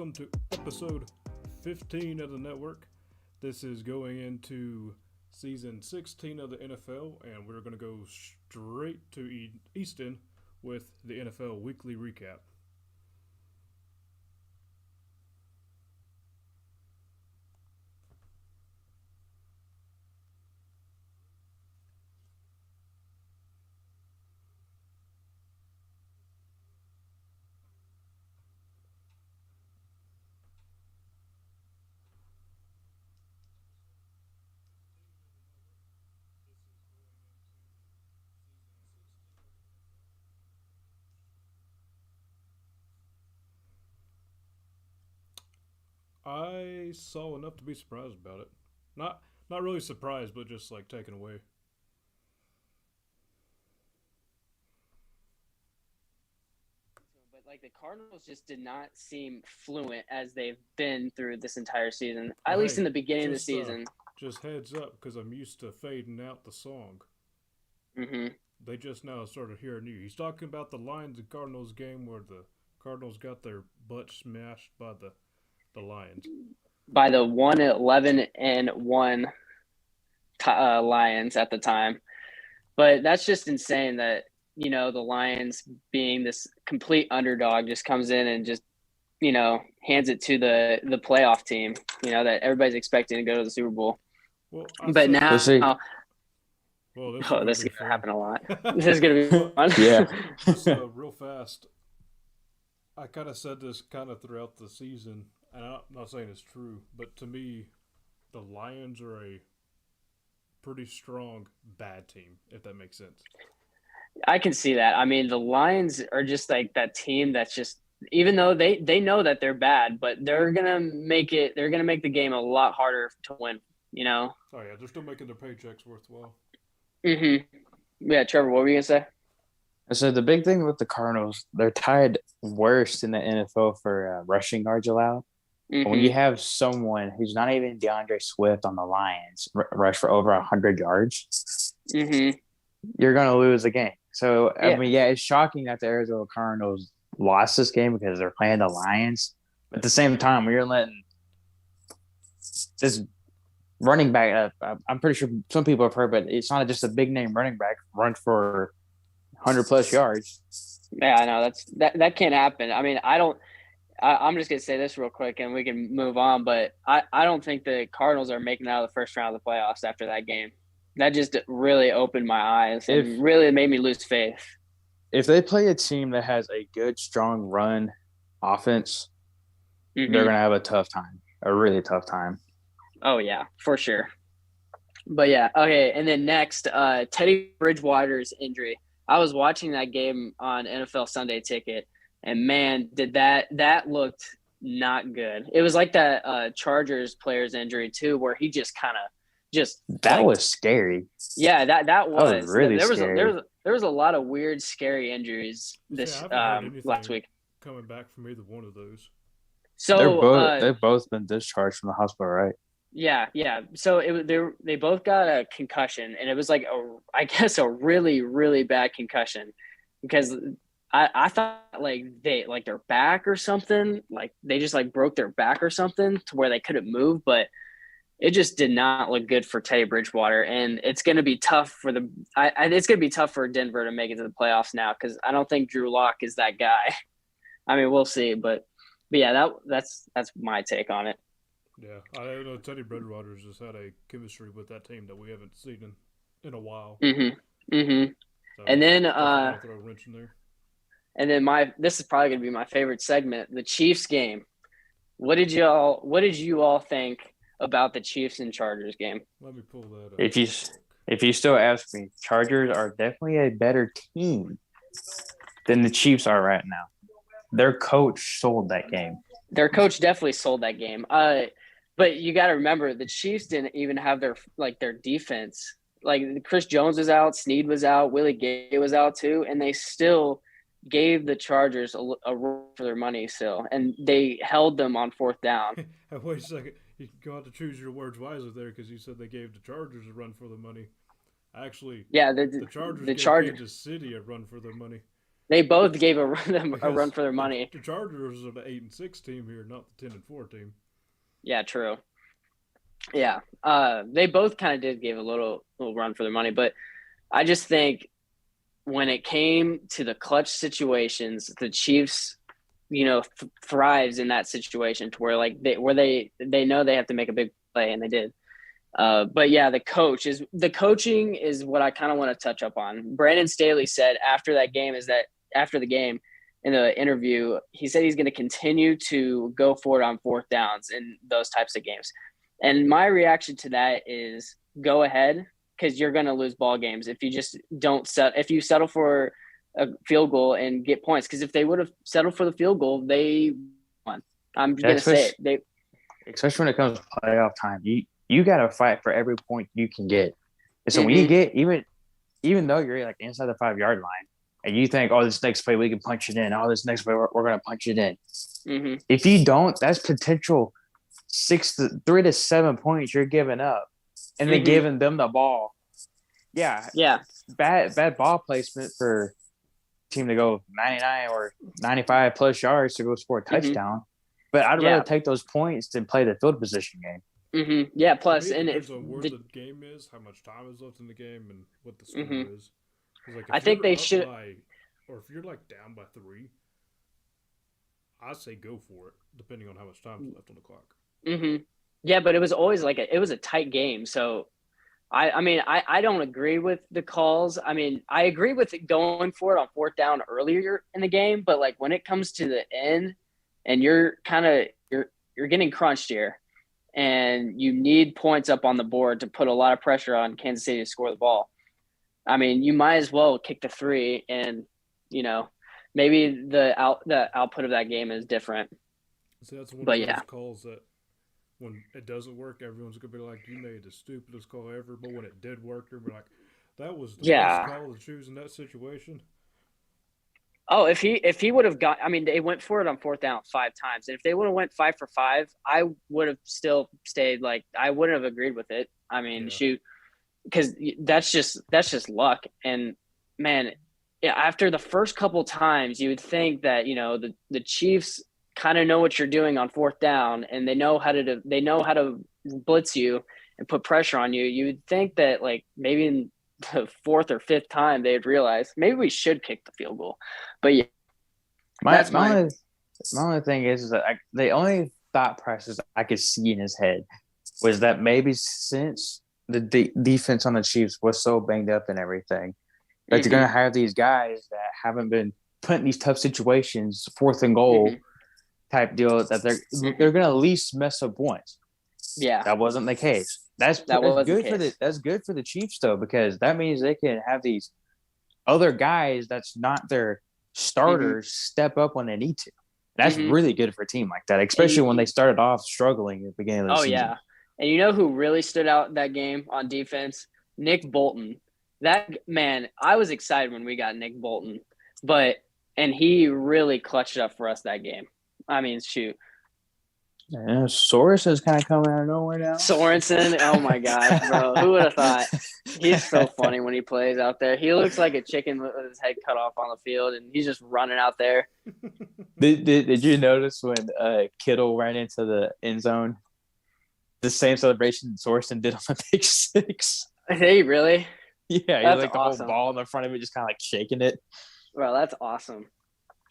welcome to episode 15 of the network. This is going into season 16 of the NFL, and we're going to go straight to Easton with the NFL weekly recap. I saw enough to be surprised about it. Not really surprised, but just like taken away. But like the Cardinals just did not seem fluent as they've been through this entire season. At Well, least hey, in the beginning of the just season. just heads up, because I'm used to fading out the song. hmm They just now started hearing you. He's talking about the Lions and Cardinals game where the Cardinals got their butt smashed by the Lions. By the 1-11-1 Lions at the time. But that's just insane that, the Lions being this complete underdog just comes in and just, hands it to the playoff team, that everybody's expecting to go to the Super Bowl. Well, But now, this is this is be going to fun. happen a lot. This is going to be fun. Yeah. Just real fast, I kind of said this kind of throughout the season, and I'm not saying it's true, but to me, the Lions are a pretty strong bad team, if that makes sense. I can see that. I mean, the Lions are just like that team that's just, even though they know that they're bad, but they're going to make the game a lot harder to win, Oh, yeah, they're still making their paychecks worthwhile. Yeah, Trevor, what were you going to say? So the big thing with the Cardinals, they're tied worst in the NFL for rushing yards allowed. When you have someone who's not even DeAndre Swift on the Lions rush for over 100 yards, you're going to lose the game. So, Yeah. I mean, yeah, it's shocking that the Arizona Cardinals lost this game because they're playing the Lions. But at the same time, when you're letting this running back, I'm pretty sure some people have heard, but it's not just a big-name running back run for 100-plus yards. Yeah, I know. That can't happen. I mean, I'm just going to say this real quick and we can move on, but I don't think the Cardinals are making it out of the first round of the playoffs after that game. That just really opened my eyes and really made me lose faith. If they play a team that has a good, strong run offense, they're going to have a really tough time. Oh, yeah, for sure. But, yeah, okay, and then next, Teddy Bridgewater's injury. I was watching that game on NFL Sunday Ticket, and, man, did that looked not good. It was like that Chargers player's injury, too, where he just kind of that was scary. Yeah, that was really scary. There was a lot of weird, scary injuries this I haven't heard last week. Coming back from either one of those. So they've both been discharged from the hospital, right? Yeah. So they both got a concussion, and it was like a really, really bad concussion because I thought like their back or something, like they just like broke their back or something to where they couldn't move, but it just did not look good for Teddy Bridgewater, and it's going to be tough for it's going to be tough for Denver to make it to the playoffs now because I don't think Drew Lock is that guy. I mean, we'll see, but yeah, that's my take on it. Yeah, I don't know. Teddy Bridgewater's just had a chemistry with that team that we haven't seen in a while. So And then throw a wrench in there. And then this is probably going to be my favorite segment, the Chiefs game. What did you all think about the Chiefs and Chargers game? Let me pull that up. If you still ask me, Chargers are definitely a better team than the Chiefs are right now. Their coach sold that game. Their coach definitely sold that game. But you got to remember, the Chiefs didn't even have their defense. Like Chris Jones was out, Snead was out, Willie Gay was out too, and they still gave the Chargers a run for their money still, and they held them on fourth down. Wait a second. You go have to choose your words wisely there because you said they gave the Chargers a run for their money. Actually, Yeah, the Chargers gave Kansas City a run for their money. They both gave a because run for their money. the Chargers are the 8-6 team here, not the 10-4 team. Yeah, true. Yeah, they both kind of did give a little run for their money, but I just think when it came to the clutch situations, the Chiefs, thrives in that situation to where like they know they have to make a big play, and they did. But yeah, the coaching is what I kind of want to touch up on. Brandon Staley said after the game in the interview, he said he's going to continue to go for it on fourth downs in those types of games. And my reaction to that is go ahead, because you're going to lose ball games if you just if you settle for a field goal and get points. Because if they would have settled for the field goal, they won. I'm just going to say it. Especially when it comes to playoff time, you got to fight for every point you can get. And so when you get even though you're like inside the 5-yard line, and you think, oh, this next play we can punch it in. Oh, this next play we're going to punch it in. Mm-hmm. If you don't, that's potential 3 to 7 points you're giving up, and then giving them the ball. Yeah. Bad ball placement for a team to go 99 or 95 plus yards to go score a touchdown. But I'd rather take those points than play the field position game. Mm-hmm. Yeah. Plus, and if where the game is, how much time is left in the game, and what the score is. Like, I think they should. Or if you're like down by 3, I say go for it, depending on how much time is left on the clock. Mm-hmm. Yeah, but it was always it was a tight game. So, I don't agree with the calls. I mean, I agree with going for it on fourth down earlier in the game, but like when it comes to the end, and you're getting crunched here, and you need points up on the board to put a lot of pressure on Kansas City to score the ball. I mean, you might as well kick the 3, and maybe the output of that game is different. So that's one of those calls that when it doesn't work, everyone's gonna be like, "You made the stupidest call ever." But when it did work, they'll be like, "That was the best call to choose in that situation." Oh, if he would have they went for it on fourth down 5 times, and if they would have went 5 for 5, I would have still stayed. Like, I wouldn't have agreed with it. I mean, shoot. Because that's just luck. And man, after the first couple times, you would think that the Chiefs kind of know what you're doing on fourth down, and they know how to blitz you and put pressure on you. You would think that like maybe in the 4th or 5th time they'd realize maybe we should kick the field goal. But yeah, my only thing is that the only thought process I could see in his head was that maybe since the defense on the Chiefs was so banged up and everything, that they're going to have these guys that haven't been put in these tough situations, 4th and goal type deal, that they're going to at least mess up once. Yeah, that wasn't the case. That's good for the Chiefs though, because that means they can have these other guys that's not their starters step up when they need to. That's really good for a team like that, especially when they started off struggling at the beginning of the season. Yeah. And you know who really stood out that game on defense? Nick Bolton. That man, I was excited when we got Nick Bolton, and he really clutched up for us that game. I mean, shoot. Yeah, Sorensen's kind of coming out of nowhere now. Sorensen, oh my gosh, bro. Who would have thought? He's so funny when he plays out there. He looks like a chicken with his head cut off on the field, and he's just running out there. Did you notice when Kittle ran into the end zone? The same celebration Sorensen did on the pick 6. Hey, really? Yeah, he's like the whole ball in the front of it, just kind of like shaking it. Bro, that's awesome.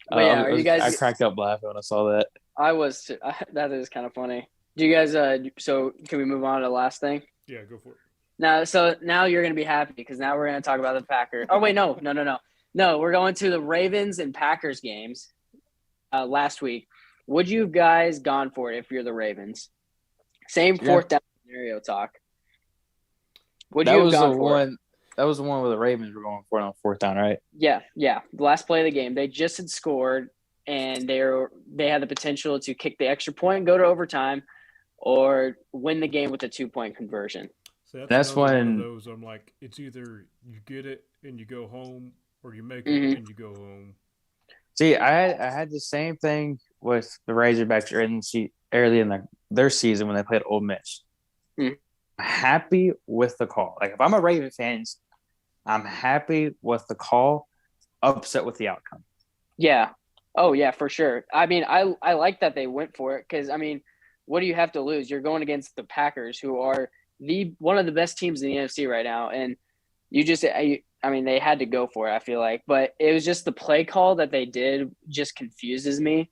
But yeah, are you guys? I cracked up laughing when I saw that. I was too. That is kind of funny. Do you guys? So can we move on to the last thing? Yeah, go for it. Now you're gonna be happy because now we're gonna talk about the Packers. Oh wait, no. We're going to the Ravens and Packers games. Last week, would you guys gone for it if you're the Ravens? Same fourth down scenario talk. Would you have gone for it? That was the one where the Ravens were going for it on fourth down, right? Yeah. The last play of the game, they just had scored, and they had the potential to kick the extra point and go to overtime, or win the game with a 2-point conversion. So that's when one of those I'm like, it's either you get it and you go home, or you make it and you go home. See, I had the same thing with the Razorbacks early in their season when they played Ole Miss. I'm happy with the call. Like, if I'm a Raven fan, I'm happy with the call, upset with the outcome. Yeah. Oh yeah, for sure. I mean, I like that they went for it because I mean, what do you have to lose? You're going against the Packers, who are the one of the best teams in the NFC right now, and you just I mean, they had to go for it. I feel like, but it was just the play call that they did just confuses me.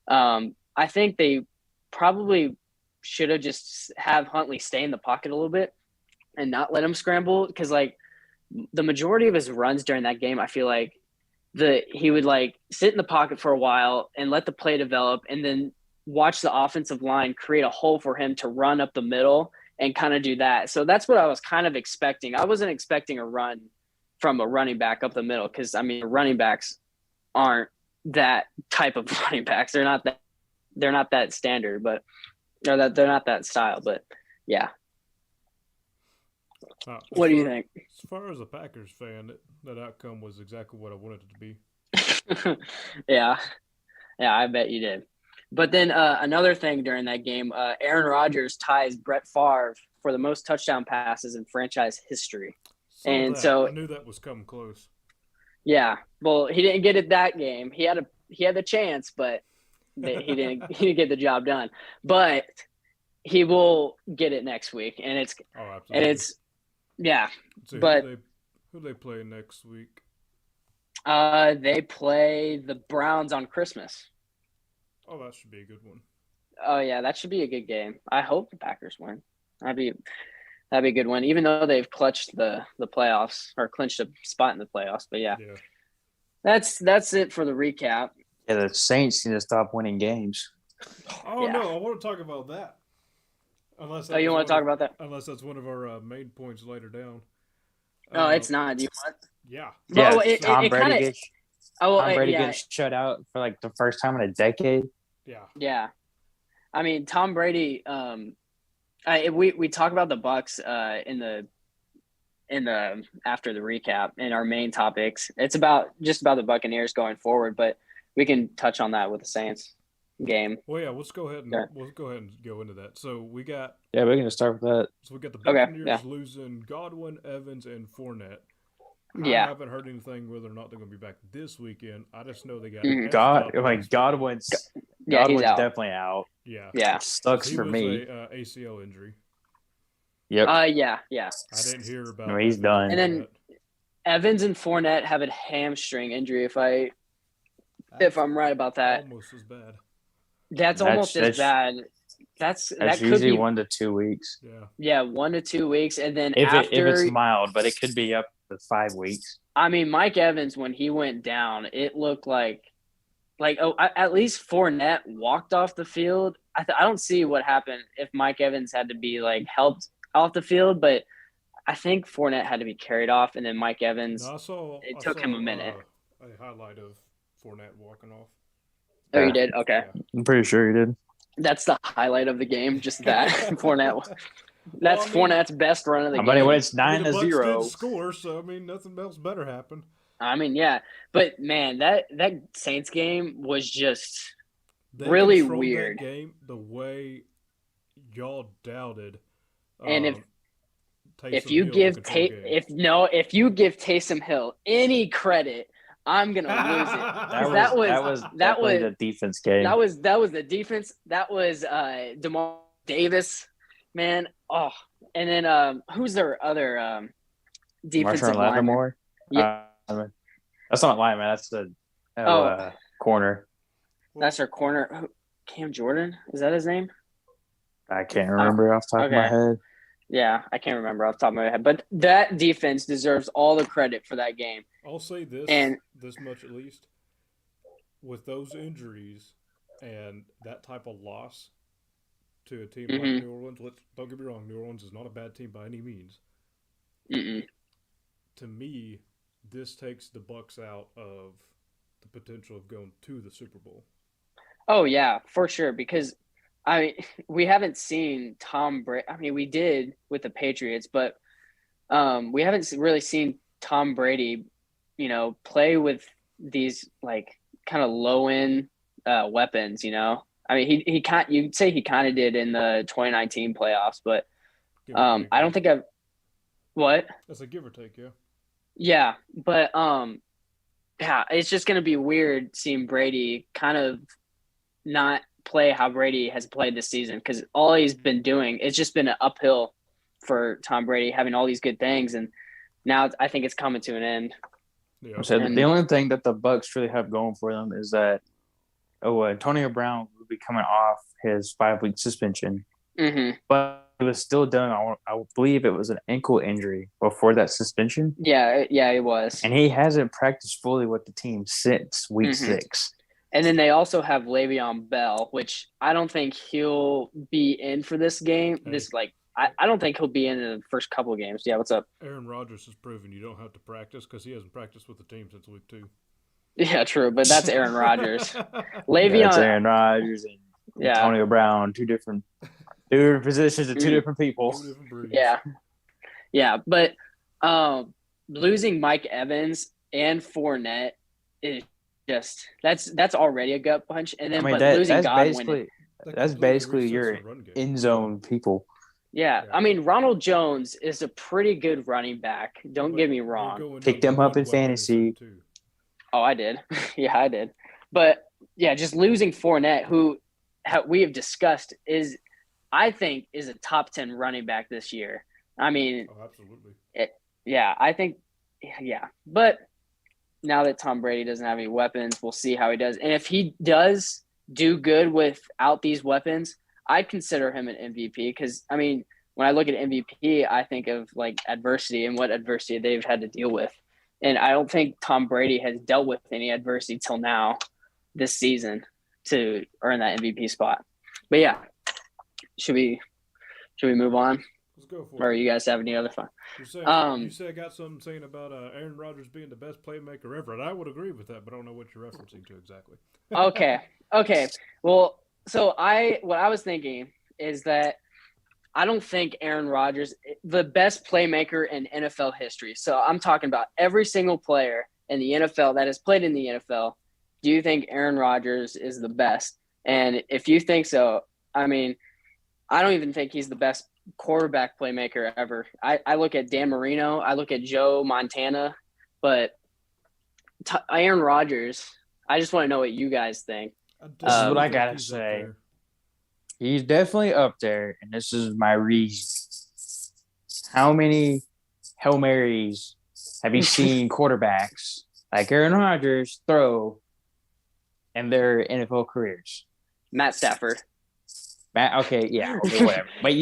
I think they probably should have just have Huntley stay in the pocket a little bit and not let him scramble because like the majority of his runs during that game, I feel like he would like sit in the pocket for a while and let the play develop and then watch the offensive line create a hole for him to run up the middle and kind of do that. So that's what I was kind of expecting. I wasn't expecting a run from a running back up the middle because I mean running backs aren't that type of running backs. They're not that standard, but or that they're not that style. But yeah. What do you think? As far as a Packers fan, that outcome was exactly what I wanted it to be. Yeah. Yeah, I bet you did. But then another thing during that game, Aaron Rodgers ties Brett Favre for the most touchdown passes in franchise history. So I knew that was coming close. Yeah, well, he didn't get it that game. He had the chance, but he didn't get the job done. But he will get it next week, and yeah. So but who they play next week? They play the Browns on Christmas. Oh, that should be a good one. Oh yeah, that should be a good game. I hope the Packers win. That'd be a good one, even though they've clutched the playoffs or clinched a spot in the playoffs. But yeah. That's it for the recap. Yeah, the Saints need to stop winning games. Oh no, I want to talk about that. You want to talk about that? Unless that's one of our main points later down. No, it's not. Do you want? Yeah. Well, Tom Brady gets shut out for like the first time in a decade. Yeah. Yeah. I mean, Tom Brady. We talk about the Bucks in the after the recap in our main topics. It's about the Buccaneers going forward, but we can touch on that with the Saints game. Well, yeah, let's go ahead and go into that. So we got we're gonna start with that. So we got the Buccaneers losing Godwin, Evans, and Fournette. I haven't heard anything whether or not they're going to be back this weekend. I just know they got Godwin's he's out. Definitely out. Yeah, Which sucks for me. A ACL injury. Yep. Yeah. I didn't hear about. No, he's done. And then Evans and Fournette have a hamstring injury. If I'm right about that, almost as bad. That's almost as bad. That usually could be 1 to 2 weeks. Yeah, 1 to 2 weeks, and then if it's mild, but it could be up to 5 weeks. I mean, Mike Evans, when he went down, it looked like at least Fournette walked off the field. I don't see what happened if Mike Evans had to be like helped off the field, but I think Fournette had to be carried off, and then Mike Evans. It took him a minute. A highlight of Fournette walking off. Oh, you did? Okay. Yeah. I'm pretty sure you did. That's the highlight of the game, just that Fournette. That's Fournette's best run of the game. Anyway, it's 9-0. The Bucs didn't score, so I mean, nothing else better happened. I mean, yeah, but man, that Saints game was just really weird. That game the way y'all doubted. And if you give Taysom Hill any credit, I'm gonna lose it. That was the defense game. That was the defense. That was DeMar Davis, man. Oh, and then who's their other defensive lineman? Yeah, that's not lineman. That's the corner. That's their corner. Cam Jordan, is that his name? I can't remember off the top of my head. Yeah, I can't remember off the top of my head. But that defense deserves all the credit for that game. I'll say this much at least. With those injuries and that type of loss to a team like New Orleans, don't get me wrong, New Orleans is not a bad team by any means. To me, this takes the Bucs out of the potential of going to the Super Bowl. Oh, yeah, for sure. Because, I mean, we haven't seen Tom Brady. I mean, we did with the Patriots, but we haven't really seen Tom Brady, play with these, like, kind of low-end weapons, I mean, you'd say he kind of did in the 2019 playoffs, but I don't think I've – what? That's a give or take, yeah. Yeah, but yeah, it's just going to be weird seeing Brady kind of not play how Brady has played this season because all he's been doing, it's just been an uphill for Tom Brady having all these good things. And now I think it's coming to an end. Yeah. So the And only thing that the Bucks really have going for them is that Antonio Brown will be coming off his 5-week suspension, but he was still dealing. I believe it was an ankle injury before that suspension. yeah, it was. And he hasn't practiced fully with the team since week 6. And then they also have Le'Veon Bell, which I don't think he'll be in for this game. Hey. This I don't think he'll be in the first couple of games. Yeah, what's up? Aaron Rodgers has proven you don't have to practice because he hasn't practiced with the team since week 2. Yeah, true, but that's Aaron Rodgers. Le'Veon, that's Aaron Rodgers and Antonio Brown, two different positions of two different people. 2 different breeds. Yeah, but losing Mike Evans and Fournette is just that's already a gut punch, and then losing Godwin. That's basically your end zone people. Yeah, I mean Ronald Jones is a pretty good running back. Don't get me wrong. Pick them up in fantasy. Oh, I did. Yeah, I did. But yeah, just losing Fournette, who we have discussed I think is a top 10 running back this year. I mean, absolutely. I think, yeah. But now that Tom Brady doesn't have any weapons, we'll see how he does. And if he does do good without these weapons, I'd consider him an MVP because, I mean, when I look at MVP, I think of like adversity and what adversity they've had to deal with. And I don't think Tom Brady has dealt with any adversity till now this season to earn that MVP spot. But yeah, should we move on? Let's go for it. Or you guys have any other fun? You said I got something saying about Aaron Rodgers being the best playmaker ever, and I would agree with that, but I don't know what you're referencing to exactly. Okay. Well, so what I was thinking is that I don't think Aaron Rodgers the best playmaker in NFL history. So I'm talking about every single player in the NFL that has played in the NFL. Do you think Aaron Rodgers is the best? And if you think so, I mean, I don't even think he's the best quarterback playmaker ever. I look at Dan Marino, I look at Joe Montana, but Aaron Rodgers, I just want to know what you guys think. This is what I gotta say. He's definitely up there, and this is my reason. How many Hail Marys have you seen quarterbacks like Aaron Rodgers throw in their NFL careers? Matt Stafford. Okay, whatever. But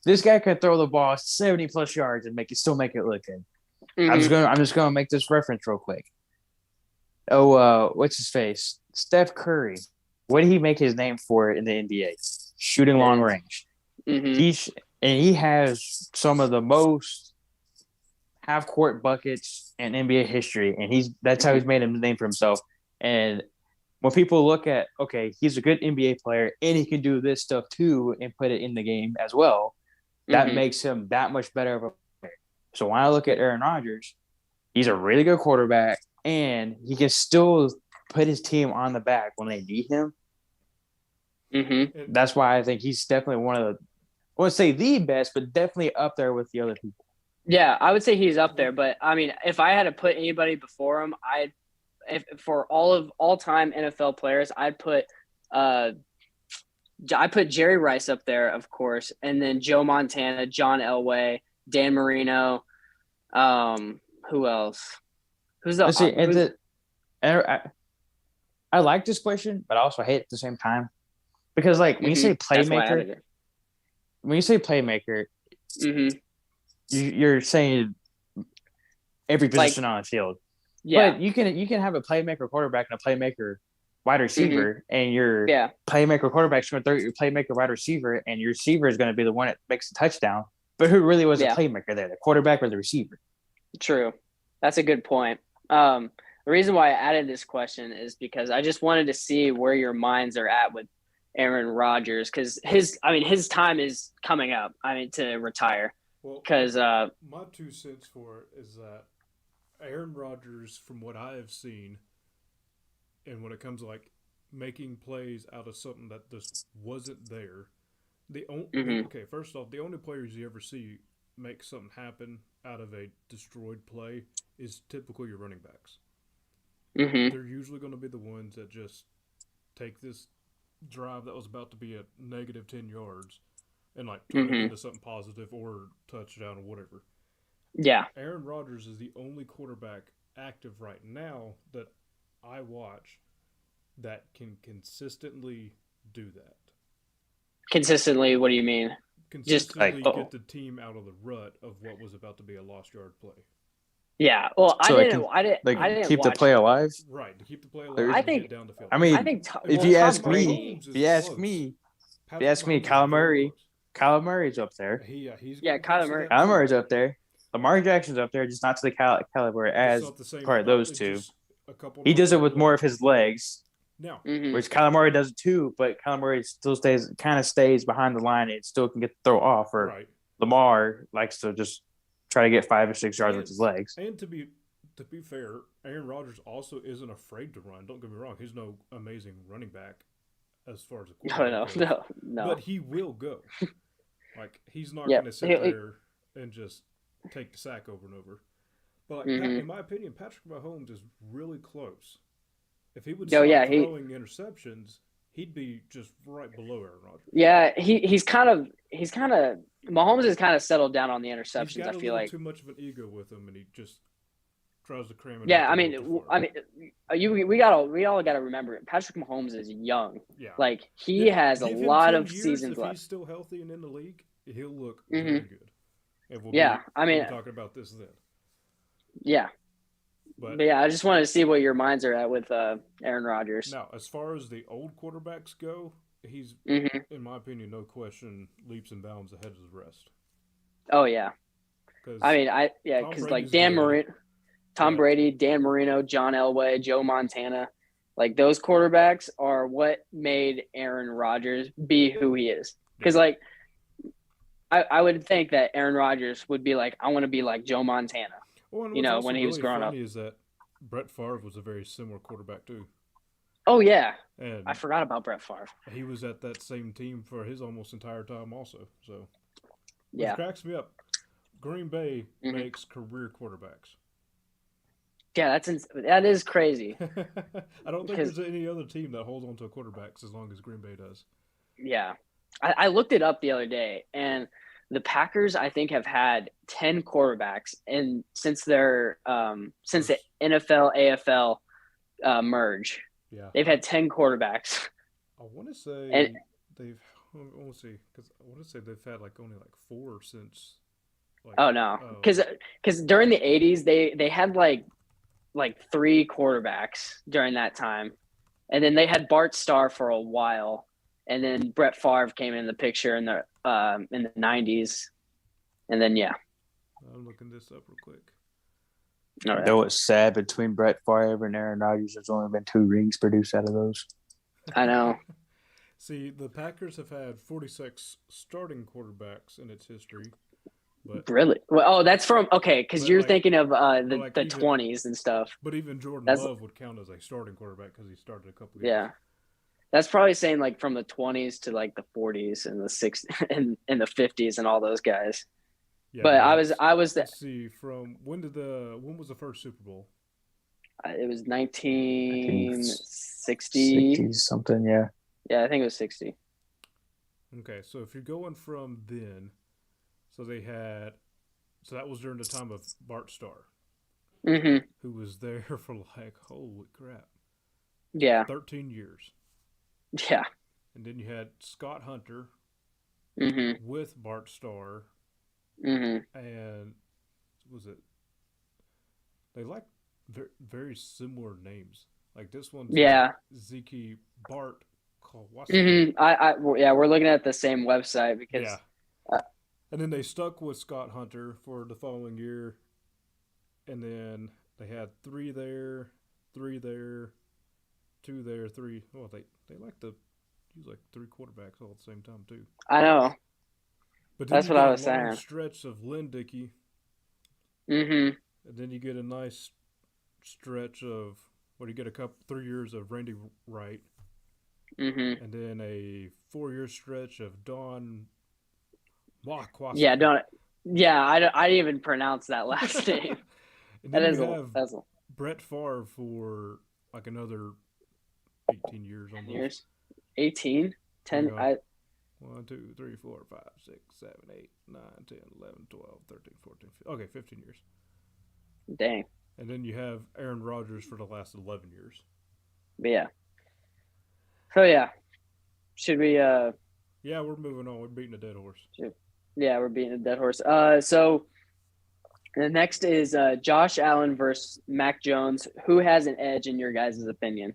this guy could throw the ball 70+ yards and still make it look good. I'm just gonna make this reference real quick. What's his face? Steph Curry. What did he make his name for in the NBA? Shooting long range. He has some of the most half-court buckets in NBA history, and that's how he's made a name for himself. And when people look at, okay, he's a good NBA player, and he can do this stuff too and put it in the game as well, that makes him that much better of a player. So when I look at Aaron Rodgers, he's a really good quarterback, and he can still put his team on the back when they need him. That's why I think he's definitely one of the, I wouldn't say the best, but definitely up there with the other people. Yeah, I would say he's up there. But I mean, if I had to put anybody before him, for all-time NFL players, I'd put Jerry Rice up there, of course, and then Joe Montana, John Elway, Dan Marino. Who else? Who's the? I like this question, but I also hate it at the same time. Because, like, when you say playmaker, you're saying every position on the field. Yeah. But you can have a playmaker quarterback and a playmaker wide receiver, and your playmaker quarterback's going to throw your playmaker wide receiver, and your receiver is going to be the one that makes the touchdown. But who really was the playmaker there, the quarterback or the receiver? True. That's a good point. The reason why I added this question is because I just wanted to see where your minds are at with Aaron Rodgers, because his time is coming up. To retire. Because my 2 cents for it is that Aaron Rodgers, from what I have seen, and when it comes to like making plays out of something that just wasn't there, first off, the only players you ever see make something happen out of a destroyed play is typically your running backs. Mm-hmm. they're usually going to be the ones that just take this drive that was about to be at negative 10 yards and like turn it Mm-hmm. into something positive or touchdown or whatever. Yeah. Aaron Rodgers is the only quarterback active right now that I watch that can consistently do that. Consistently, what do you mean? Just like, Consistently get the team out of the rut of what was about to be a lost yard play. yeah. Well, so it can I didn't keep the watch. play alive. Right, to keep the play There's- alive I and think get down the field. I I mean, think if well, you Tom ask Brady. me, Kyler Murray, Kyler Murray's up there. He's Yeah, getting close Kyler to Murray. that Kyler too. Murray's up there. Lamar Jackson's up there, just not to the caliber It's as not the same. probably those it's two. just a couple He does it notches with below. more of his legs, Now, Mhm. which Kyler Murray does it too. But Kyler Murray still stays behind the line and still can get the throw off. Or right, Lamar likes to just try to get 5 or 6 yards with his legs. and to be fair, Aaron Rodgers also isn't afraid to run. Don't get me wrong; he's no amazing running back as far as a quarterback goes. No. But he will go. Like he's not Yeah, going to sit he- there and just take the sack over and over. But like, Mhm. in my opinion, Patrick Mahomes is really close. If he would Oh, stop yeah, throwing interceptions, he'd be just right below Aaron Rodgers. Yeah, he's kind of Mahomes has kind of settled down on the He's interceptions. got I a feel little like. too much of an ego with him, and he just tries to cram it. Yeah, out I there a mean, little too far. we all got to remember it. Patrick Mahomes is young. Yeah. Like he Yeah, has a give him lot 10 of years, seasons if left. he's still healthy and in the league, he'll look Mhm. very good. And Yeah, I mean- we'll be talking about this then. Yeah, But but yeah, I just wanted to see what your minds are at with Aaron Rodgers. now, as far as the old quarterbacks go, he's, hmm in my opinion, no question, leaps and bounds ahead of the rest. Oh yeah, 'Cause I mean, Tom because like Brady's Dan good. Marino, Tom Yeah. Brady, Dan Marino, John Elway, Joe Montana, like those quarterbacks are what made Aaron Rodgers be who he is. Because Yeah. like, I would think that Aaron Rodgers would be like, I want to be like Joe Montana. Well, and you what's know, also when he was really growing funny is that Brett Favre was a very similar quarterback too, Oh yeah, and I forgot about Brett Favre. he was at that same team for his almost entire time also. So, which Yeah, cracks me up. Green Bay Mhm. makes career quarterbacks. yeah, that is crazy. I don't think Because- there's any other team that holds on to quarterbacks as long as Green Bay does. Yeah, I looked it up the other day, and the Packers I think have had 10 quarterbacks, and since their since the NFL AFL merge, Yeah, they've had 10 quarterbacks. I want to say And- they've. I want to see because I want to say they've had like only like 4 since. Like, Oh no, oh, because during the 80s they had like 3 quarterbacks during that time, and then they had Bart Starr for a while, and then Brett Favre came in the picture in the 90s, and then yeah, I'm looking this up real quick. all You right. know what's sad between Brett Favre and Aaron Rodgers? There's only been 2 rings produced out of those. I know. See, the Packers have had 46 starting quarterbacks in its history, but Really? Well, that's from because But you're like- thinking of but the like even- 20s and stuff. even Jordan That's- Love would count as a starting quarterback because he started a couple of Yeah, years. that's probably saying like from the 20s to like the 40s and the 60s and the 50s and all those guys. Yeah, But I was Let's see. From when was the first Super Bowl? it was 1960. 60 something, yeah. Yeah, I think it was 60. Okay, so if you're going from then, so that was during the time of Bart Starr, Mm-hmm. who was there for like holy crap, Yeah. 13 years, Yeah. and then you had Scott Hunter Mm-hmm. with Bart Starr, Mm-hmm. and was it? They like very similar names. Like this one's Yeah. Zeke Bart Kowalski. Mm-hmm. Yeah, we're looking at the same website because Yeah. And then they stuck with Scott Hunter for the following year. And then they had 3 there, 2 there, 3. Well, they like to use like 3 quarterbacks all at the same time too. I know. But then That's you what get I a was long saying. stretch of Lynn Dickey, Mm-hmm. and then you get a nice stretch of 3 years of Randy Wright, Mm-hmm. and then a 4-year stretch of Don Mwakwaski. Yeah, don't. Yeah, I didn't even pronounce that last name. And That then is you a have that's a, Brett Favre for like another 18 years 10 almost. years. 18? 10. Yeah. 1, 2, 3, 4, 5, 6, 7, 8, 9, 10, 11, 12, 13, 14, 15. Okay, 15 years. Dang. And then you have Aaron Rodgers for the last 11 years. But yeah. So yeah. Should we Yeah, we're moving on. We're beating a dead horse. Yeah, we're beating a dead horse. So the next is Josh Allen versus Mac Jones. Who has an edge in your guys' opinion?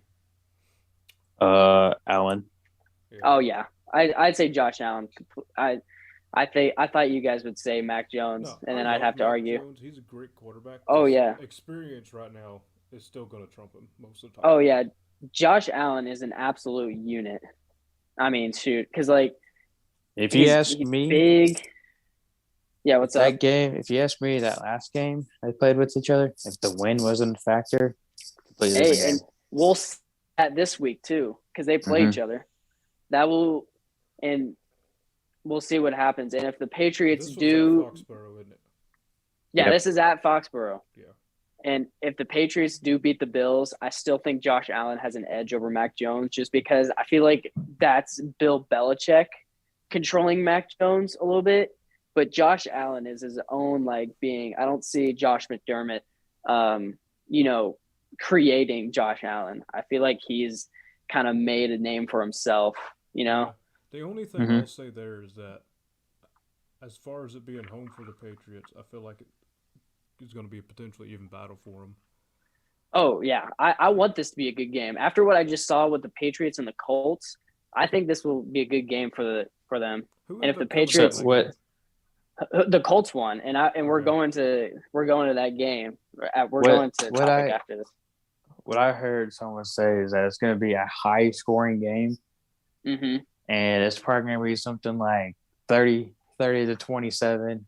Allen. Yeah. Oh yeah, I'd say Josh Allen. I thought you guys would say Mac Jones, No, and then I I'd love have to Mac argue. Jones. He's a great quarterback. Oh, Just yeah. experience right now is still going to trump him most of the time. Oh yeah, Josh Allen is an absolute unit. I mean, shoot, because like If you ask he's me, big. Yeah, what's up? that game, if you ask me that last game they played with each other, if the win wasn't a factor, completely different Hey, game. and we'll see that this week too, because they play each other. That will, and we'll see what happens. And if the Patriots This was do, at Foxborough, isn't it? yeah, Yep. this is at Foxborough. Yeah. And if the Patriots do beat the Bills, I still think Josh Allen has an edge over Mac Jones, just because I feel like that's Bill Belichick controlling Mac Jones a little bit. But Josh Allen is his own being. I don't see Josh McDermott, creating Josh Allen. I feel like he's kind of made a name for himself. Yeah. The only thing Mhm. I'll say there is that as far as it being home for the Patriots, I feel like it's going to be a potentially even battle for them. Oh yeah, I want this to be a good game. After what I just saw with the Patriots and the Colts, I think this will be a good game for them. Who And ended if the up coming Patriots- out So of that what? The Colts won, and we're Okay. going to that game. We're What- going to what topic I- after this. What I heard someone say is that it's going to be a high-scoring game, hmm and it's probably going to be something like 30 to 27.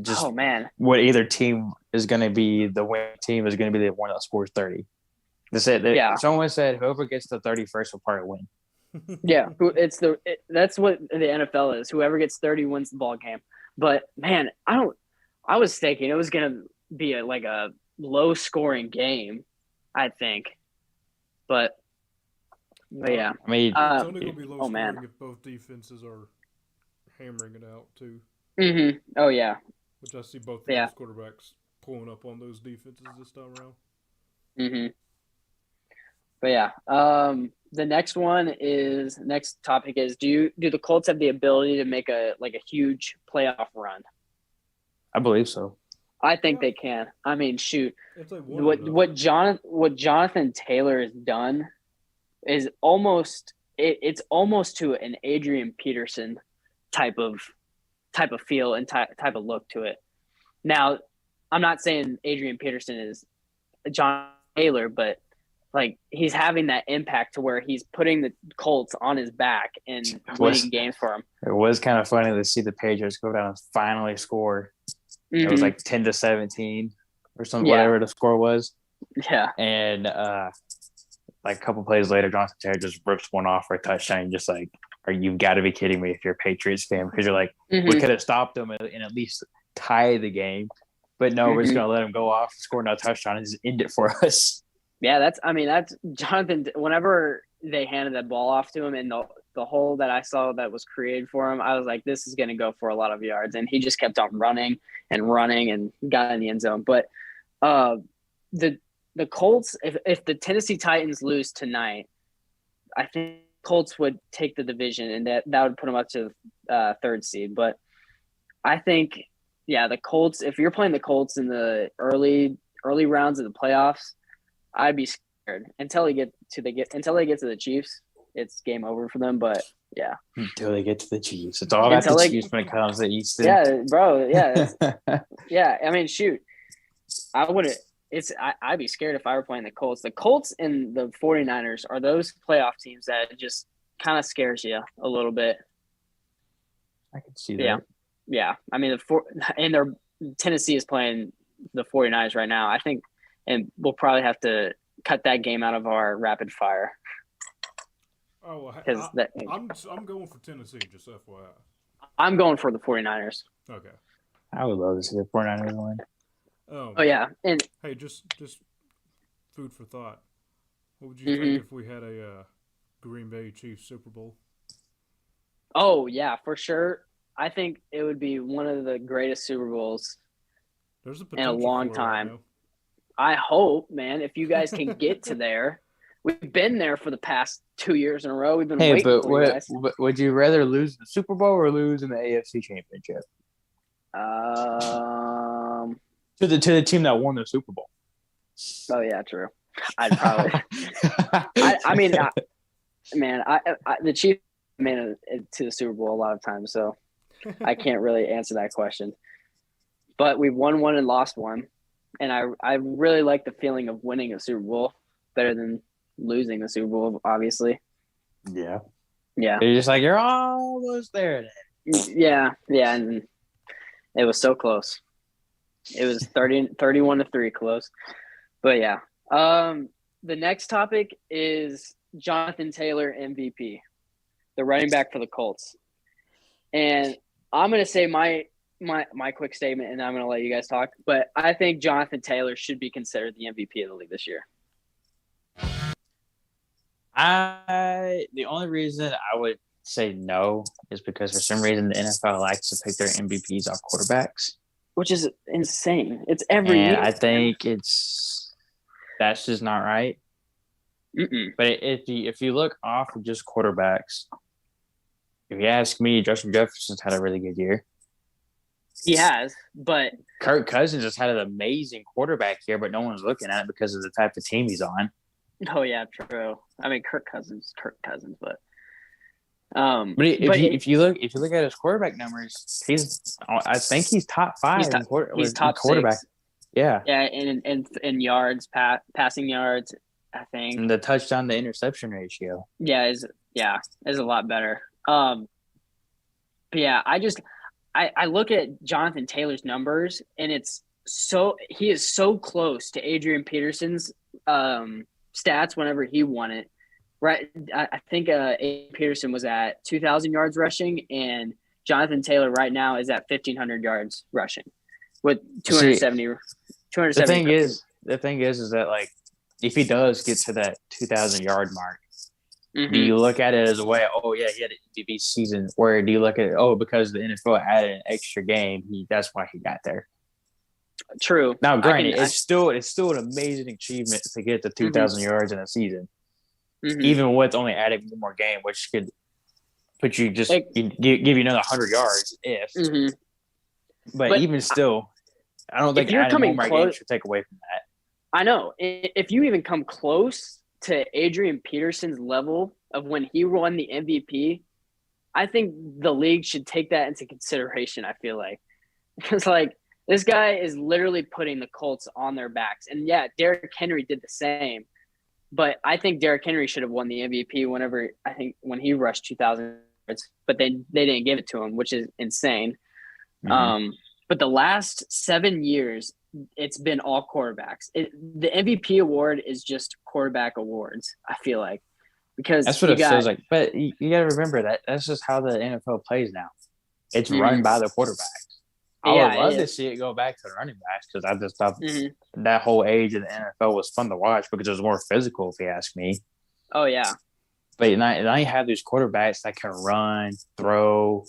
Just Oh man, what either team is going to be the winning team is going to be the one that scores 30. Yeah. Someone said whoever gets the 31st will probably win. yeah. That's what the NFL is. Whoever gets 30 wins the ball game. But man, I was thinking it was gonna be a low scoring game. I think, but yeah. I mean, It's only going to be low oh, scoring man. if both defenses are hammering it out too. Oh yeah. Which I see both of Yeah. those quarterbacks pulling up on those defenses this time around. But yeah. The next topic is do the Colts have the ability to make a huge playoff run? I believe so. I think Yeah. they can. I mean, shoot. If they want enough. What Jonathan Taylor has done is almost it's almost to an Adrian Peterson type of feel and type of look to it. Now, I'm not saying Adrian Peterson is John Taylor, but he's having that impact to where he's putting the Colts on his back and winning games for him. It was kind of funny to see the Patriots go down and finally score. It was like 10 to 17 or something, Yeah. whatever the score was. yeah. And a couple plays later, Jonathan Taylor just rips one off for a touchdown. Just you've got to be kidding me if you're a Patriots fan, because you're like, we could have stopped them and at least tie the game. But no, we're just going to let him go off, score another touchdown, and just end it for us. Yeah, that's Jonathan. Whenever they handed that ball off to him and the hole that I saw that was created for him, I was like, this is going to go for a lot of yards. And he just kept on running and got in the end zone. But the Colts, if the Tennessee Titans lose tonight, I think Colts would take the division, and that would put them up to third seed. But I think, yeah, the Colts. If you're playing the Colts in the early rounds of the playoffs, I'd be scared until they get to the Chiefs. It's game over for them. But yeah, Until they get to the Chiefs, it's all about Until the they- Chiefs when it comes to Easton. yeah, bro, yeah, yeah. I mean, shoot, I wouldn't. I'd be scared if I were playing the Colts. The Colts and the 49ers are those playoff teams that just kind of scares you a little bit. I can see that. Yeah. Yeah. I mean, Tennessee is playing the 49ers right now, I think, and we'll probably have to cut that game out of our rapid fire. Oh, Because I'm going for Tennessee, just FYI. I'm going for the 49ers. Okay. I would love to see the 49ers win. Oh, yeah. And Hey, just food for thought. What would you think Hmm. if we had a Green Bay Chiefs Super Bowl? Oh yeah, for sure. I think it would be one of the greatest Super Bowls There's a in a potential long for it right time. now. I hope, man, if you guys can get to there. We've been there for the past 2 years in a row. We've been Hey, waiting but for you guys. would you rather lose the Super Bowl or lose in the AFC Championship Um. to the team that won the Super Bowl? Oh yeah, true. I'd probably. I mean, man, the Chiefs made it to the Super Bowl a lot of times, so I can't really answer that question. But we've won one and lost one, and I really like the feeling of winning a Super Bowl better than losing the Super Bowl, obviously. Yeah. Yeah, You're just like, you're almost there. yeah, and it was so close. It was 31-3 close. But yeah. The next topic is Jonathan Taylor MVP, the running back for the Colts. And I'm gonna say my quick statement, and I'm gonna let you guys talk. But I think Jonathan Taylor should be considered the MVP of the league this year. The only reason I would say no is because for some reason the NFL likes to pick their MVPs off quarterbacks. Which is insane. It's every And year. I think that's just not right. Mm-mm. But if you look off of just quarterbacks, if you ask me, Justin Jefferson's had a really good year. He has, but Kirk Cousins has had an amazing quarterback year, but no one's looking at it because of the type of team he's on. oh yeah, true. I mean, Kirk Cousins, but But if you look at his quarterback numbers, I think he's top five he's top quarterback. 6. Yeah, Yeah, in yards, passing yards, I think. and the touchdown to interception ratio. Yeah, is a lot better. But yeah, I look at Jonathan Taylor's numbers, and he is so close to Adrian Peterson's stats whenever he won it. Right, I think Adrian Peterson was at 2,000 yards rushing, and Jonathan Taylor right now is at 1,500 yards rushing with 270. The thing is that like if he does get to that 2,000 yard mark, mm-hmm. do you look at it as a way? Oh yeah, he had an MVP season. Or do you look at it? Because the NFL added an extra game, that's why he got there. True. Now, granted, it's still an amazing achievement to get to 2,000 mm-hmm. yards in a season, mm-hmm. even with only adding one more game, which could put you give you another 100 yards if. Mm-hmm. But even still, I don't think adding one more game should take away from that. I know. If you even come close to Adrian Peterson's level of when he won the MVP, I think the league should take that into consideration, I feel like. Because, like, this guy is literally putting the Colts on their backs. And, yeah, Derrick Henry did the same. But I think Derrick Henry should have won the MVP when he rushed 2,000 yards. But they didn't give it to him, which is insane. Mm-hmm. But the last 7 years, it's been all quarterbacks. The MVP award is just quarterback awards, I feel like. Because that's what it feels like. But you got to remember that's just how the NFL plays now. It's mm-hmm. run by the quarterbacks. I would love to see it go back to the running backs because I just thought mm-hmm. that whole age of the NFL was fun to watch because it was more physical, if you ask me. Oh, yeah. But now you have these quarterbacks that can run, throw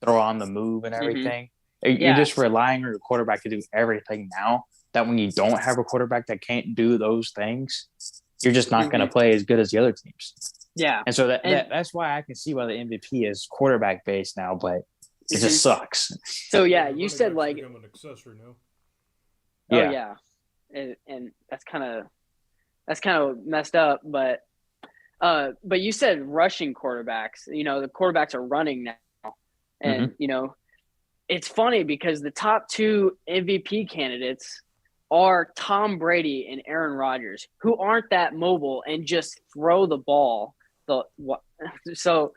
on the move and everything. Mm-hmm. You're just relying on your quarterback to do everything now that when you don't have a quarterback that can't do those things, you're just not mm-hmm. going to play as good as the other teams. Yeah. And so that's why I can see why the MVP is quarterback based now, but it just sucks. So, yeah, you said like – become an accessory now. Oh, yeah. And that's kind of messed up, but you said rushing quarterbacks. You know, the quarterbacks are running now. And, mm-hmm. you know, it's funny because the top 2 MVP candidates are Tom Brady and Aaron Rodgers, who aren't that mobile and just throw the ball. So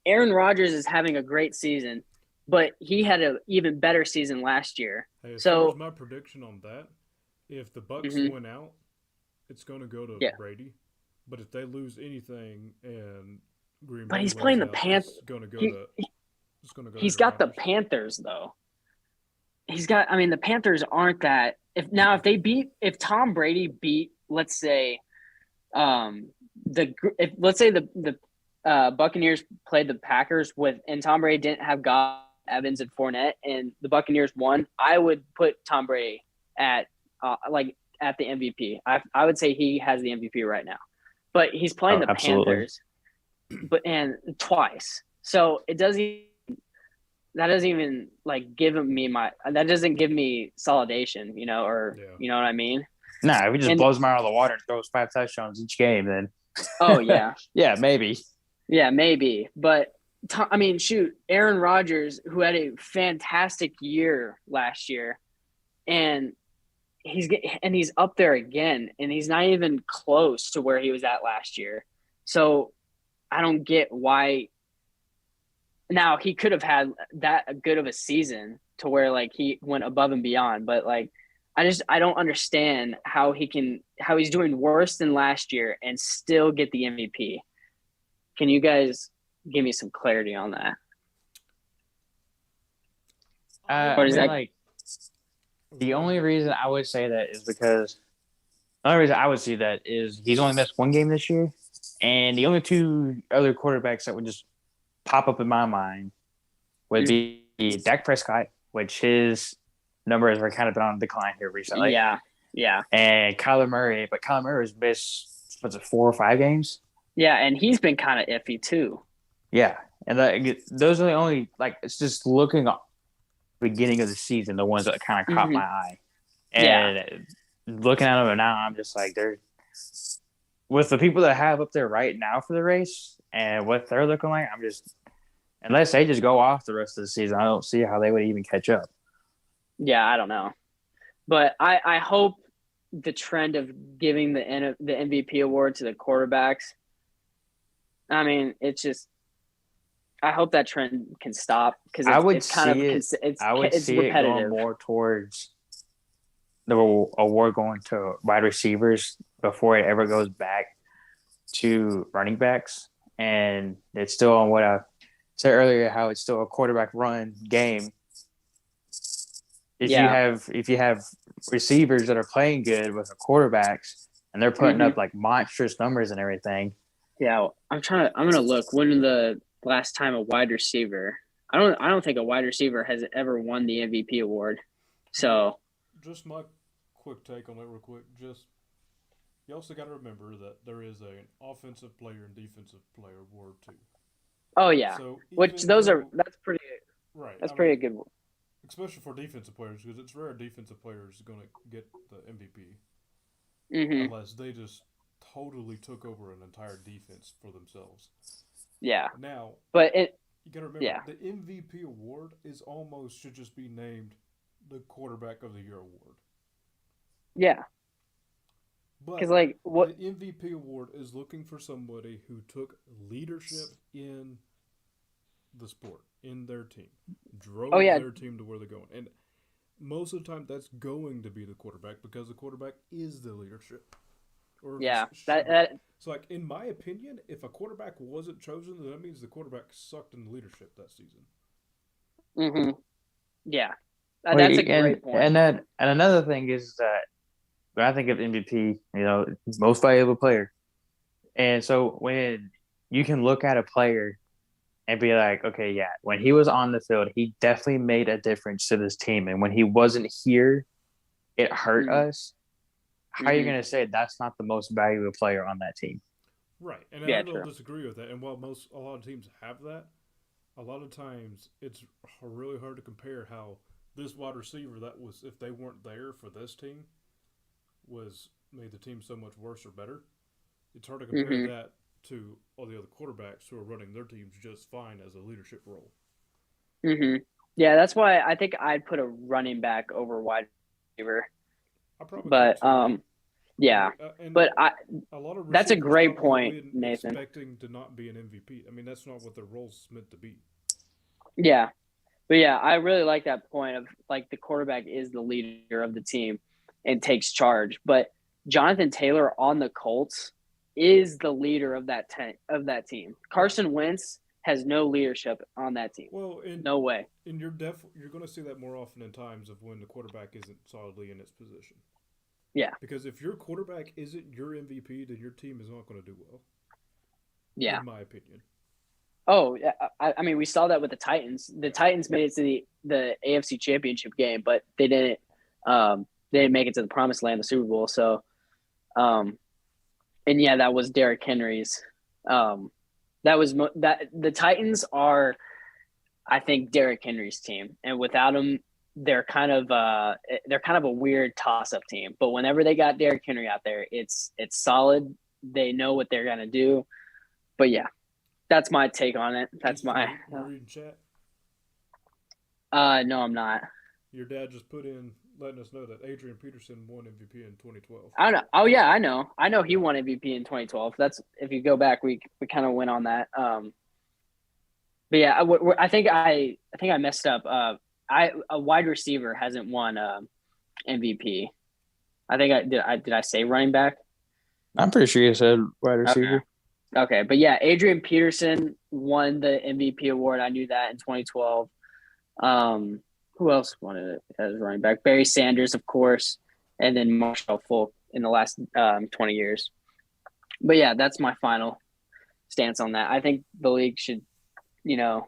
Aaron Rodgers is having a great season, but he had an even better season last year. Hey, as far as my prediction on that, if the Bucs mm-hmm. win out, it's going to go to Brady. But if they lose anything and Green Bay, but he's playing the Panthers. It's going to go to. He's got the Panthers though. The Panthers aren't that. If Tom Brady beat, let's say, let's say the Buccaneers played the Packers and Tom Brady didn't have God, Evans, and Fournette, and the Buccaneers won, I would put Tom Brady at at the MVP. I would say he has the MVP right now, but he's playing the absolutely. Panthers, and twice. So that doesn't even give me that doesn't give me solidation, you know what I mean? Nah, if he just blows him out of the water and throws 5 touchdowns each game, then oh yeah, yeah, maybe. Yeah, maybe. But shoot, Aaron Rodgers, who had a fantastic year last year, and he's up there again, and he's not even close to where he was at last year. So I don't get why. Now he could have had that good of a season to where he went above and beyond, but I don't understand how he's doing worse than last year and still get the MVP. Can you guys give me some clarity on that? The only reason I would say that is because the only reason I would see that is he's only missed 1 game this year, and the only 2 other quarterbacks that would just pop up in my mind would be Dak Prescott, which his numbers have kind of been on decline here recently. Yeah. And Kyler Murray, but Kyler Murray has missed 4 or 5 games. Yeah, and he's been kind of iffy too. Yeah, and those are the only it's just looking at the beginning of the season, the ones that kind of caught my eye, and looking at them now, I'm just they're with the people that I have up there right now for the race and what they're looking like. I'm just unless they just go off the rest of the season, I don't see how they would even catch up. Yeah, I don't know, but I hope the trend of giving the MVP award to the quarterbacks. It's just I hope that trend can stop because it's repetitive. It going more towards the award going to wide receivers before it ever goes back to running backs, and it's still on what I said earlier, how it's still a quarterback run game. If you have receivers that are playing good with the quarterbacks and they're putting up monstrous numbers and everything. Yeah, I'm gonna look when the last time a wide receiver. I don't think a wide receiver has ever won the MVP award. So just my quick take on that real quick. You also got to remember that there is an offensive player and defensive player award too. Oh yeah, so that's pretty right. That's pretty good. Especially for defensive players, because it's rare defensive players are going to get the MVP unless they just totally took over an entire defense for themselves. Yeah. Now, but you got to remember the MVP award should just be named the Quarterback of the Year award. Yeah. But the MVP award is looking for somebody who took leadership in the sport, in their team, drove their team to where they're going. And most of the time that's going to be the quarterback because the quarterback is the leadership. So in my opinion, if a quarterback wasn't chosen, then that means the quarterback sucked in leadership that season. Yeah. That's a great point. And another thing is that when I think of MVP, most valuable player. And so when you can look at a player and be like, okay, yeah, when he was on the field, he definitely made a difference to this team. And when he wasn't here, it hurt us. How are you going to say that's not the most valuable player on that team? Right. And I don't disagree with that. And while a lot of teams have that, a lot of times it's really hard to compare how this wide receiver that was, if they weren't there for this team, made the team so much worse or better. It's hard to compare that to all the other quarterbacks who are running their teams just fine as a leadership role. Yeah, that's why I think I'd put a running back over wide receiver. But yeah, but a lot of that's a great point, Nathan. Expecting to not be an MVP. That's not what their role's meant to be. Yeah, but yeah, I really like that point of the quarterback is the leader of the team and takes charge. But Jonathan Taylor on the Colts is the leader of that team. Carson Wentz has no leadership on that team. Well, no way. And you're going to see that more often in times of when the quarterback isn't solidly in its position. Yeah. Because if your quarterback isn't your MVP, then your team is not going to do well. Yeah. In my opinion. Oh, I mean, we saw that with the Titans. The Titans made it to the AFC Championship game, but they didn't. They didn't make it to the Promised Land, the Super Bowl. So, and yeah, that was Derrick Henry's. That was that the Titans are, I think, Derrick Henry's team, and without him, they're kind of a weird toss-up team. But whenever they got Derrick Henry out there, it's solid. They know what they're gonna do. But yeah. That's my take on it. That's my. You reading chat? No, I'm not. Your dad just put in letting us know that Adrian Peterson won MVP in 2012. I don't know. Oh yeah, I know. I know he won MVP in 2012. That's if you go back, we kind of went on that. But yeah, I think I messed up. A wide receiver hasn't won MVP. I think did I say running back? I'm pretty sure you said wide receiver. Okay, but yeah, Adrian Peterson won the MVP award. I knew that in 2012. Who else won it as running back? Barry Sanders, of course, and then Marshall Faulk in the last 20 years. But yeah, that's my final stance on that. I think the league should, yeah,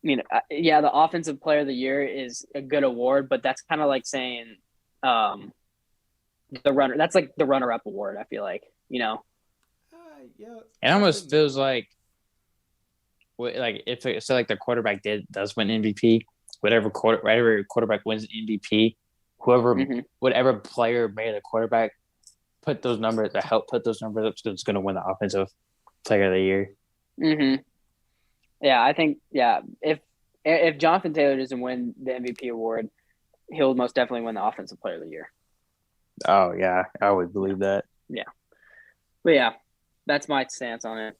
the Offensive Player of the Year is a good award, but that's kind of like saying the runner. That's like the runner-up award. I feel like, Yeah. It almost feels like if the quarterback does win MVP, whatever quarterback wins MVP, whatever player made a quarterback put those numbers up, so it's going to win the Offensive Player of the Year. Mm-hmm. Yeah, I think if Jonathan Taylor doesn't win the MVP award, he'll most definitely win the Offensive Player of the Year. Oh yeah, I would believe that. Yeah, but yeah. That's my stance on it.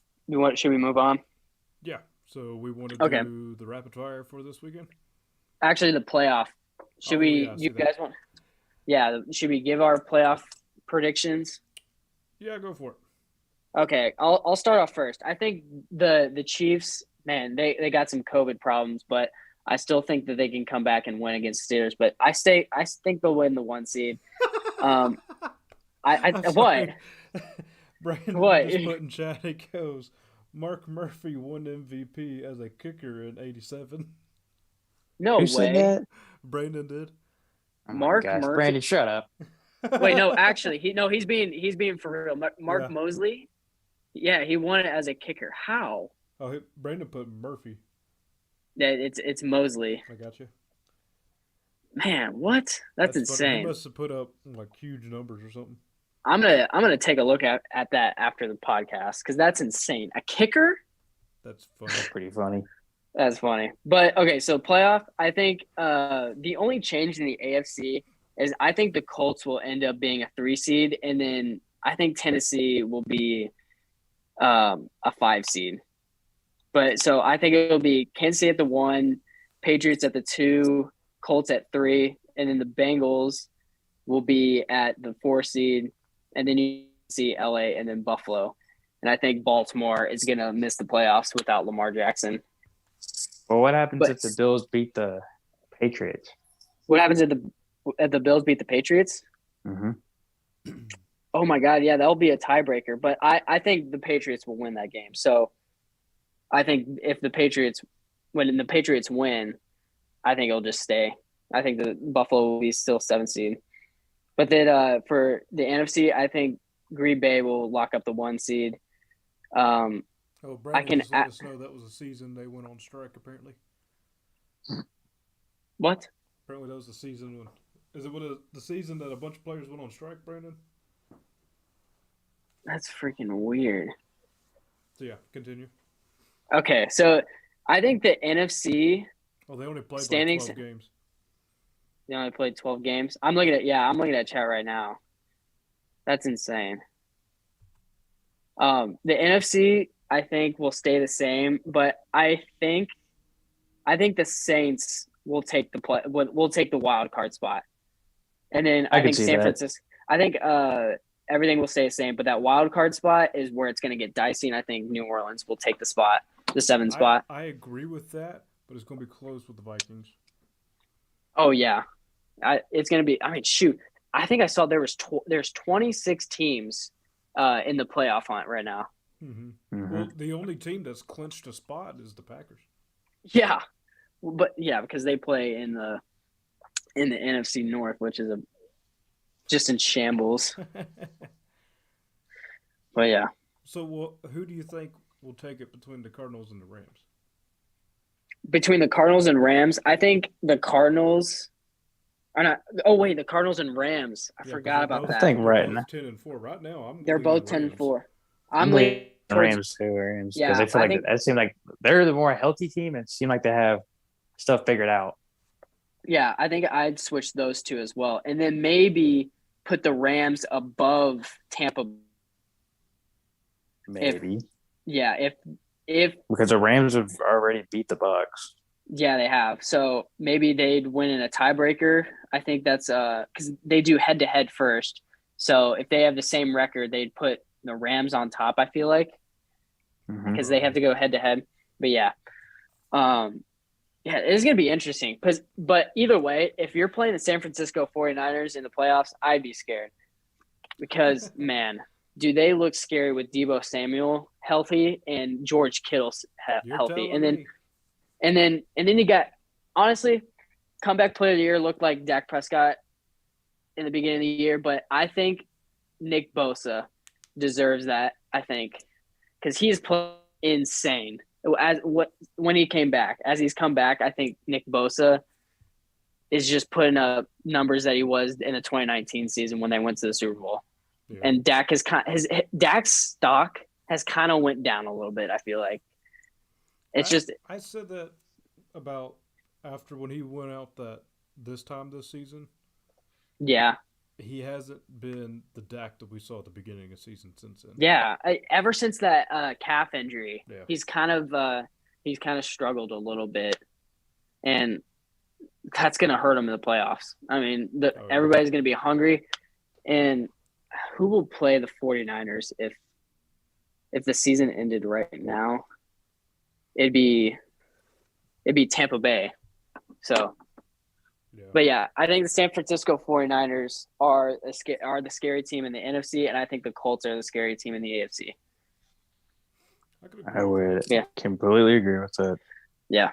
Should we move on? Yeah. So we want to do the rapid fire for this weekend? Actually, the playoff. Should we? Yeah, you guys want? Yeah. Should we give our playoff predictions? Yeah, go for it. Okay, I'll start off first. I think the Chiefs, man, they got some COVID problems, but I still think that they can come back and win against Steelers. But I think they'll win the 1 seed. What? Brandon just put in chat, it goes, Mark Murphy won MVP as a kicker in 87. No Who way. said that? Brandon did. Oh Mark Murphy. Brandon, shut up. Wait, no, actually, he's being for real. Mark Mosley, yeah, he won it as a kicker. How? Oh, Brandon put Murphy. Yeah, it's Mosley. I got you. Man, what? That's insane. Funny. He must have put up like huge numbers or something. I'm gonna take a look at that after the podcast because that's insane. A kicker? That's funny. That's pretty funny. That's funny. But okay, so playoff. I think the only change in the AFC is I think the Colts will end up being a 3 seed, and then I think Tennessee will be a 5 seed. But so I think it'll be Kansas City at the 1, Patriots at the 2, Colts at 3, and then the Bengals will be at the 4 seed. And then you see LA and then Buffalo. And I think Baltimore is going to miss the playoffs without Lamar Jackson. Well, what happens if the Bills beat the Patriots? What happens if the Bills beat the Patriots? Mm-hmm. Oh, my God. Yeah, that'll be a tiebreaker. But I think the Patriots will win that game. So I think if the Patriots – when the Patriots win, I think it'll just stay. I think the Buffalo will be still 7 seed. But then for the NFC, I think Green Bay will lock up the 1 seed. Brandon just let us know that was a season they went on strike, apparently. What? Apparently that was the season when... Is it the season that a bunch of players went on strike, Brandon? That's freaking weird. So, yeah, continue. Okay, so I think the NFC... Oh, they only played like 12 games. They only played 12 games. I'm looking at chat right now. That's insane. The NFC, I think, will stay the same, but I think the Saints will take the wild card spot, and then I think San Francisco. I think everything will stay the same, but that wild card spot is where it's going to get dicey, and I think New Orleans will take the spot, the 7 spot. I agree with that, but it's going to be close with the Vikings. Oh, yeah. It's going to be – I mean, shoot. I think I saw there's 26 teams in the playoff hunt right now. Well, the only team that's clinched a spot is the Packers. Yeah, but yeah, because they play in the NFC North, which is just in shambles. But yeah. So, who do you think will take it between the Cardinals and the Rams? Between the Cardinals and Rams, I think the Cardinals are not. Oh wait, the Cardinals and Rams. I forgot about that. I think right now 10-4 right now. They're both Rams. 10-4. I'm leaning Rams too. Rams because I feel like it seemed like they're the more healthy team and seem like they have stuff figured out. Yeah, I think I'd switch those two as well, and then maybe put the Rams above Tampa. Maybe. If because the Rams have already beat the Bucks. Yeah, they have. So maybe they'd win in a tiebreaker. I think that's because they do head-to-head first. So if they have the same record, they'd put the Rams on top, I feel like, because they have to go head-to-head. But yeah, it's going to be interesting. But either way, if you're playing the San Francisco 49ers in the playoffs, I'd be scared because, man, do they look scary with Deebo Samuel healthy and George Kittle healthy. And then you got, honestly, comeback player of the year looked like Dak Prescott in the beginning of the year, but I think Nick Bosa deserves that, I think, because he's playing insane. When he came back, as he's come back, I think Nick Bosa is just putting up numbers that he was in the 2019 season when they went to the Super Bowl. Yeah. And Dak's stock has kind of went down a little bit, I feel like. I said that about after when he went out this season. Yeah. He hasn't been the Dak that we saw at the beginning of the season since then. Yeah, ever since that calf injury, he's kind of struggled a little bit, and that's going to hurt him in the playoffs. I mean, everybody's going to be hungry, and who will play the 49ers if the season ended right now? It'd be Tampa Bay. So, but yeah, I think the San Francisco 49ers are the scary team in the NFC, and I think the Colts are the scary team in the AFC. I would completely agree with that. Yeah.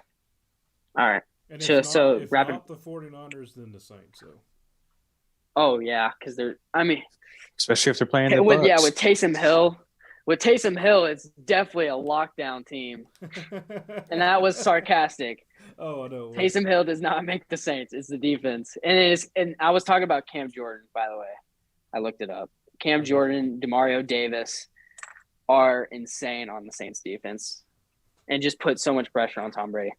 All right. And if not the 49ers, then the Saints. So. Oh yeah, because especially if they're playing the Bucks. With Taysom Hill. With Taysom Hill, it's definitely a lockdown team. And that was sarcastic. Oh, I know. Taysom Hill does not make the Saints. It's the defense. And I was talking about Cam Jordan, by the way. I looked it up. Cam Jordan, DeMario Davis are insane on the Saints defense and just put so much pressure on Tom Brady.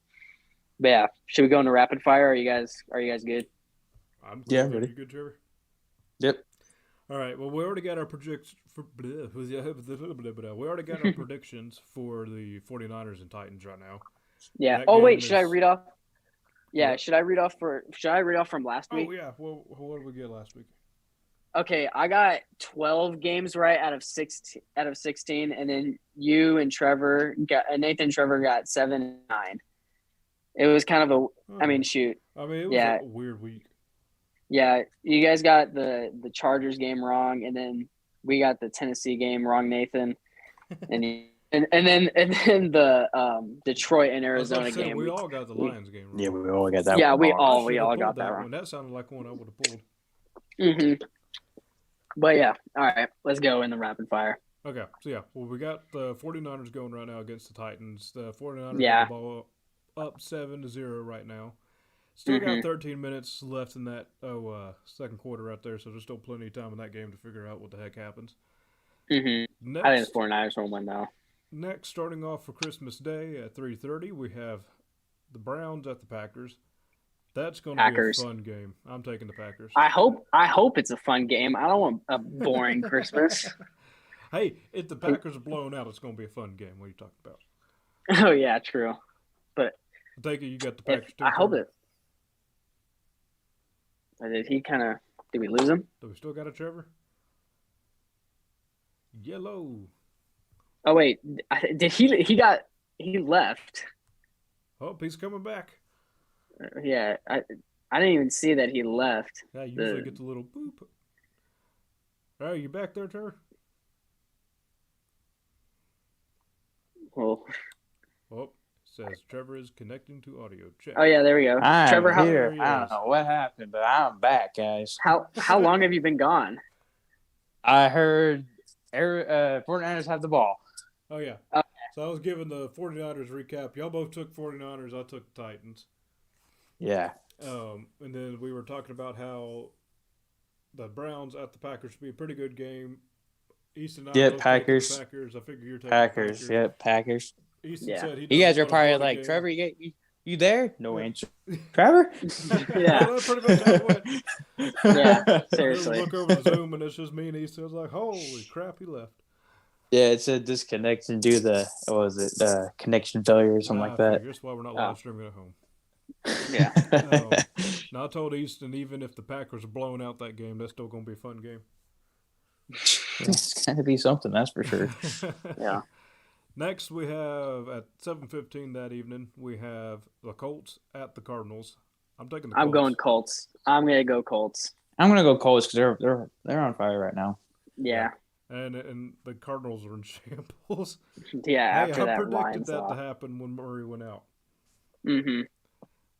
But yeah, should we go into rapid fire? Are you guys good? I'm good. Yeah, ready. You good, Trevor? Yep. All right. Well, we already got our predictions for we already got our predictions for the 49ers and Titans right now. Yeah. Should I read off? Yeah. Should I read off from last week? Oh yeah. Well, what did we get last week? Okay, I got 12 games right out of 16, and then you and Nathan and Trevor got 7 and 9. It was kind of shoot. I mean, it was a weird week. Yeah, you guys got the Chargers game wrong, and then we got the Tennessee game wrong, Nathan, and then the Detroit and Arizona game. We all got the Lions game wrong. Yeah, we all got that. Yeah, one we wrong. all got that wrong. That sounded like one I would have pulled. Mm-hmm. But yeah, all right, let's go in the rapid fire. Okay, so we got the 49ers going right now against the Titans. The 49ers have the ball up 7-0 right now. Still got 13 minutes left in that second quarter right there, so there's still plenty of time in that game to figure out what the heck happens. Mm-hmm. I think the 49ers will win now. Next, starting off for Christmas Day at 3:30, we have the Browns at the Packers. That's going to be a fun game. I'm taking the Packers. I hope it's a fun game. I don't want a boring Christmas. Hey, if the Packers are blown out, it's going to be a fun game. What are you talking about? Oh yeah, true. But I take it you got the Packers. I hope it. Did we lose him? Do we still got a Trevor? Yellow. Oh wait, did he left? Oh, he's coming back. Yeah, I didn't even see that he left. Yeah, usually gets a little boop. Oh, you back there, Trevor? Well, Oh, says Trevor is connecting to audio. Check. oh yeah, there we go. I'm Trevor, here. he I don't is. know what happened, but I'm back, guys. how long have you been gone? I heard 49ers have the ball. Oh, yeah. Okay. So I was giving the 49ers recap. Y'all both took 49ers. I took the Titans. Yeah. And then we were talking about how the Browns at the Packers should be a pretty good game. Easton and I both Packers. taking the Packers. I figure you're taking Packers. the Packers. Yep, Packers. Easton said he You guys doesn't are want probably to play like, the game. Trevor, you there? No Yeah. answer. Trevor? Yeah. Well, that's pretty much how it went. Yeah, I seriously. look over the Zoom and it's just me and Easton. I was like, holy crap, he left. Yeah, it said disconnection due to connection failure or something like that. That's why we're not live streaming at home. Yeah. Now I told Easton even if the Packers are blowing out that game, that's still going to be a fun game. It's going to be something, that's for sure. Yeah. Next, we have at 7:15 that evening, we have the Colts at the Cardinals. I'm taking the Colts. I'm going Colts. I'm gonna go Colts. I'm going to go Colts because they're on fire right now. Yeah. And the Cardinals are in shambles. Yeah. Hey, After I that predicted Lions that to loss. happen when Murray went out. Mm-hmm.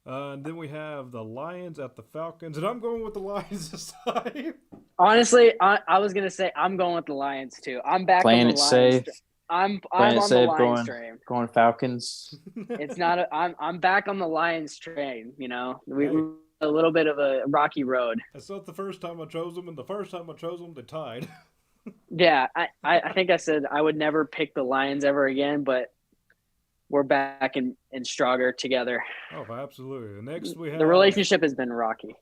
And then we have the Lions at the Falcons, and I'm going with the Lions this time. Honestly, I was gonna say I'm going with the Lions too. I'm back Playing on it the Lions. safe. I'm Playing it on the safe, Lions train. going Falcons. It's not. I'm back on the Lions train. You know, we Hey. a little bit of a rocky road. That's not the first time I chose them, and the first time I chose them, they tied. Yeah, I think I said I would never pick the Lions ever again, but we're back and stronger together. Oh, absolutely. And next we have The relationship has been rocky.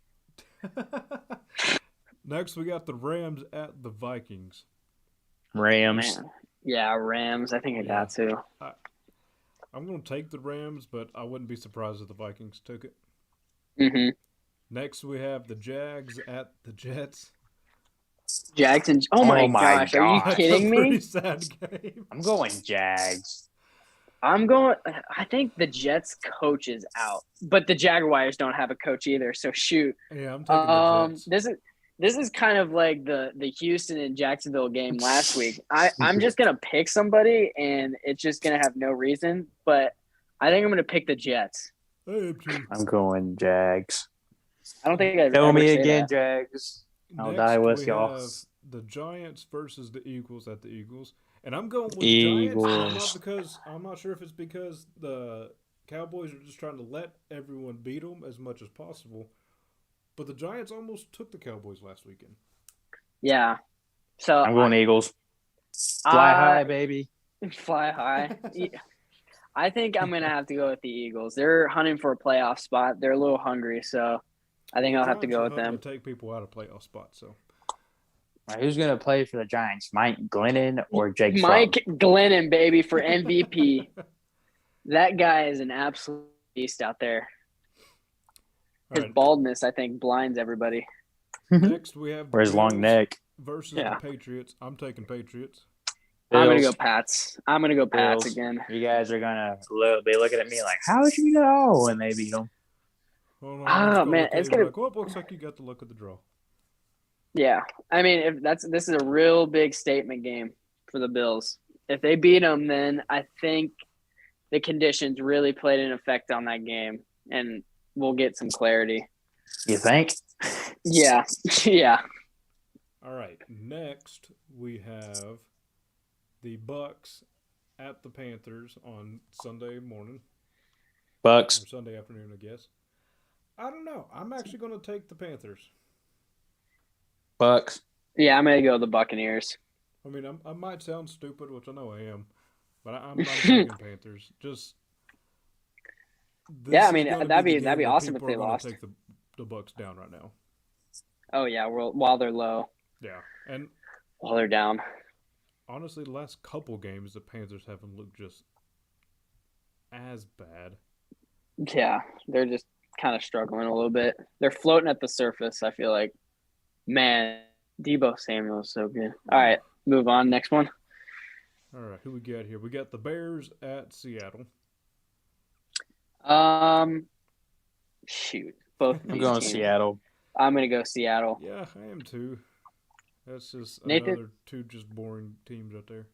Next we got the Rams at the Vikings. Rams. Man. Yeah, Rams. I think I got to. I'm going to take the Rams, but I wouldn't be surprised if the Vikings took it. Mm-hmm. Next we have the Jags at the Jets. Jackson. Oh my gosh. gosh! Are you That's a kidding Pretty me? sad game. I'm going Jags. I'm going. I think the Jets coach is out, but the Jaguars don't have a coach either. So shoot. Yeah, I'm taking the Jets. This is kind of like the Houston and Jacksonville game last week. I'm just gonna pick somebody, and it's just gonna have no reason. But I think I'm gonna pick the Jets. I'm going Jags. I don't think I've Tell ever me said again, that. Jags. I'll Next, die with we y'all. have the Giants versus the Eagles at the Eagles. And I'm going with Eagles. Giants. I'm not sure if it's because the Cowboys are just trying to let everyone beat them as much as possible. But the Giants almost took the Cowboys last weekend. Yeah. So I'm going Eagles. Fly high, baby. Fly high. I think I'm gonna have to go with the Eagles. They're hunting for a playoff spot. They're a little hungry, so I think I'll have to go with them. To take people out of playoff spots. So All right, who's going to play for the Giants? Mike Glennon or Jake Mike Glennon, baby, for MVP. That guy is an absolute beast out there. His baldness, I think, blinds everybody. Next, we have or his long neck versus the Patriots. I'm taking Patriots. Bills. I'm gonna go Pats. I'm gonna go Pats Bills. again. You guys are gonna be looking at me like, "How did you know?" when they beat them? Oh man, it's gonna. Like, well, it looks like you got the look of the draw. Yeah, I mean, this is a real big statement game for the Bills. If they beat them, then I think the conditions really played an effect on that game, and we'll get some clarity. You think? Yeah, yeah. All right. Next, we have the Bucks at the Panthers on Sunday morning. Bucks. Or Sunday afternoon, I guess. I don't know. I'm actually going to take the Panthers. Bucks. Yeah, I'm gonna go the Buccaneers. I mean, I might sound stupid, which I know I am, but I'm taking Panthers. Just yeah, I mean that'd be awesome if they lost. Take the Bucks down right now. Oh yeah, while they're low. Yeah, and while they're down. Honestly, the last couple games, the Panthers haven't looked just as bad. Yeah, they're just kind of struggling a little bit. They're floating at the surface, I feel like. Man, Deebo Samuel is so good. All right, move on. Next one. All right, who we got here? We got the Bears at Seattle. Shoot. both of I'm these going teams. Seattle. I'm gonna go Seattle. Yeah, I am too. That's just Nathan? another two just boring teams out there.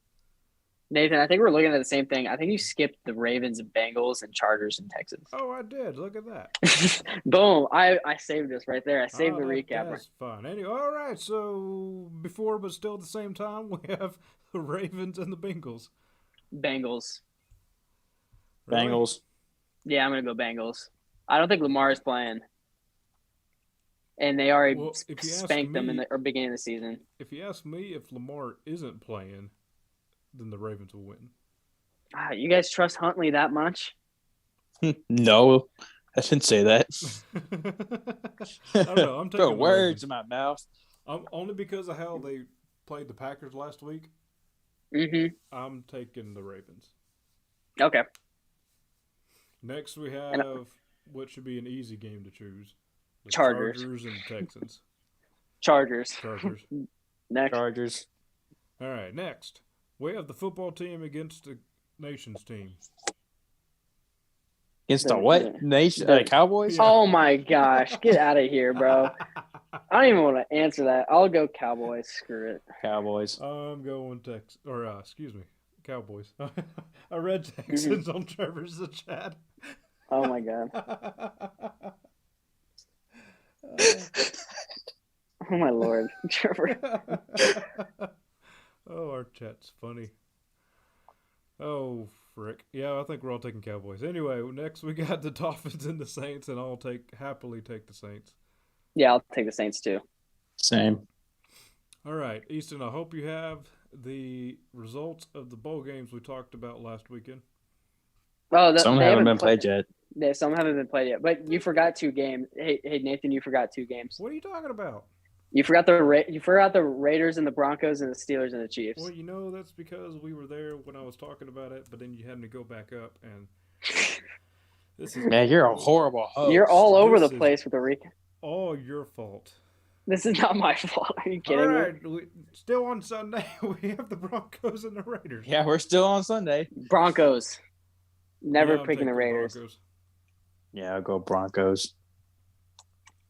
Nathan, I think we're looking at the same thing. I think you skipped the Ravens and Bengals and Chargers and Texans. Oh, I did. Look at that. Boom! I saved this right there. I saved the recap. That's fine. Anyway, all right. So before, but still at the same time, we have the Ravens and the Bengals. Bengals. Really? Bengals. Yeah, I'm gonna go Bengals. I don't think Lamar is playing, and they already Well, if you ask spanked them in me- the beginning of the season. If you ask me, if Lamar isn't playing, then the Ravens will win. You guys trust Huntley that much? No, I shouldn't say that. I don't know. I'm taking Throw the words Ravens. in my mouth. Only because of how they played the Packers last week. Mm-hmm. I'm taking the Ravens. Okay. Next, we have what should be an easy game to choose: the Chargers. Chargers and Texans. Chargers. Chargers. Next. Chargers. All right. Next, we have the football team against the nation's team. Against the what? Nation? Cowboys? Yeah. Oh my gosh! Get out of here, bro. I don't even want to answer that. I'll go Cowboys. Screw it. Cowboys. I'm going Cowboys. I read Texans on Trevor's chat. Oh my god. Oh my lord, Trevor. Oh, our chat's funny. Oh, frick. Yeah, I think we're all taking Cowboys. Anyway, next we got the Dolphins and the Saints, and I'll happily take the Saints. Yeah, I'll take the Saints too. Same. All right, Easton, I hope you have the results of the bowl games we talked about last weekend. Oh, Some haven't been played yet. Yeah, some haven't been played yet. But you forgot 2 games. Hey, Nathan, you forgot 2 games. What are you talking about? You forgot the Raiders and the Broncos and the Steelers and the Chiefs. Well, that's because we were there when I was talking about it, but then you had me go back up, and this is Man, you're a horrible host. You're all over the This is place with the recap. all your fault. This is not my fault. Are you kidding All me? right, still on Sunday, we have the Broncos and the Raiders. Yeah, we're still on Sunday. Broncos. Never Yeah, I'm picking taking the Raiders. Broncos. Yeah, I'll go Broncos.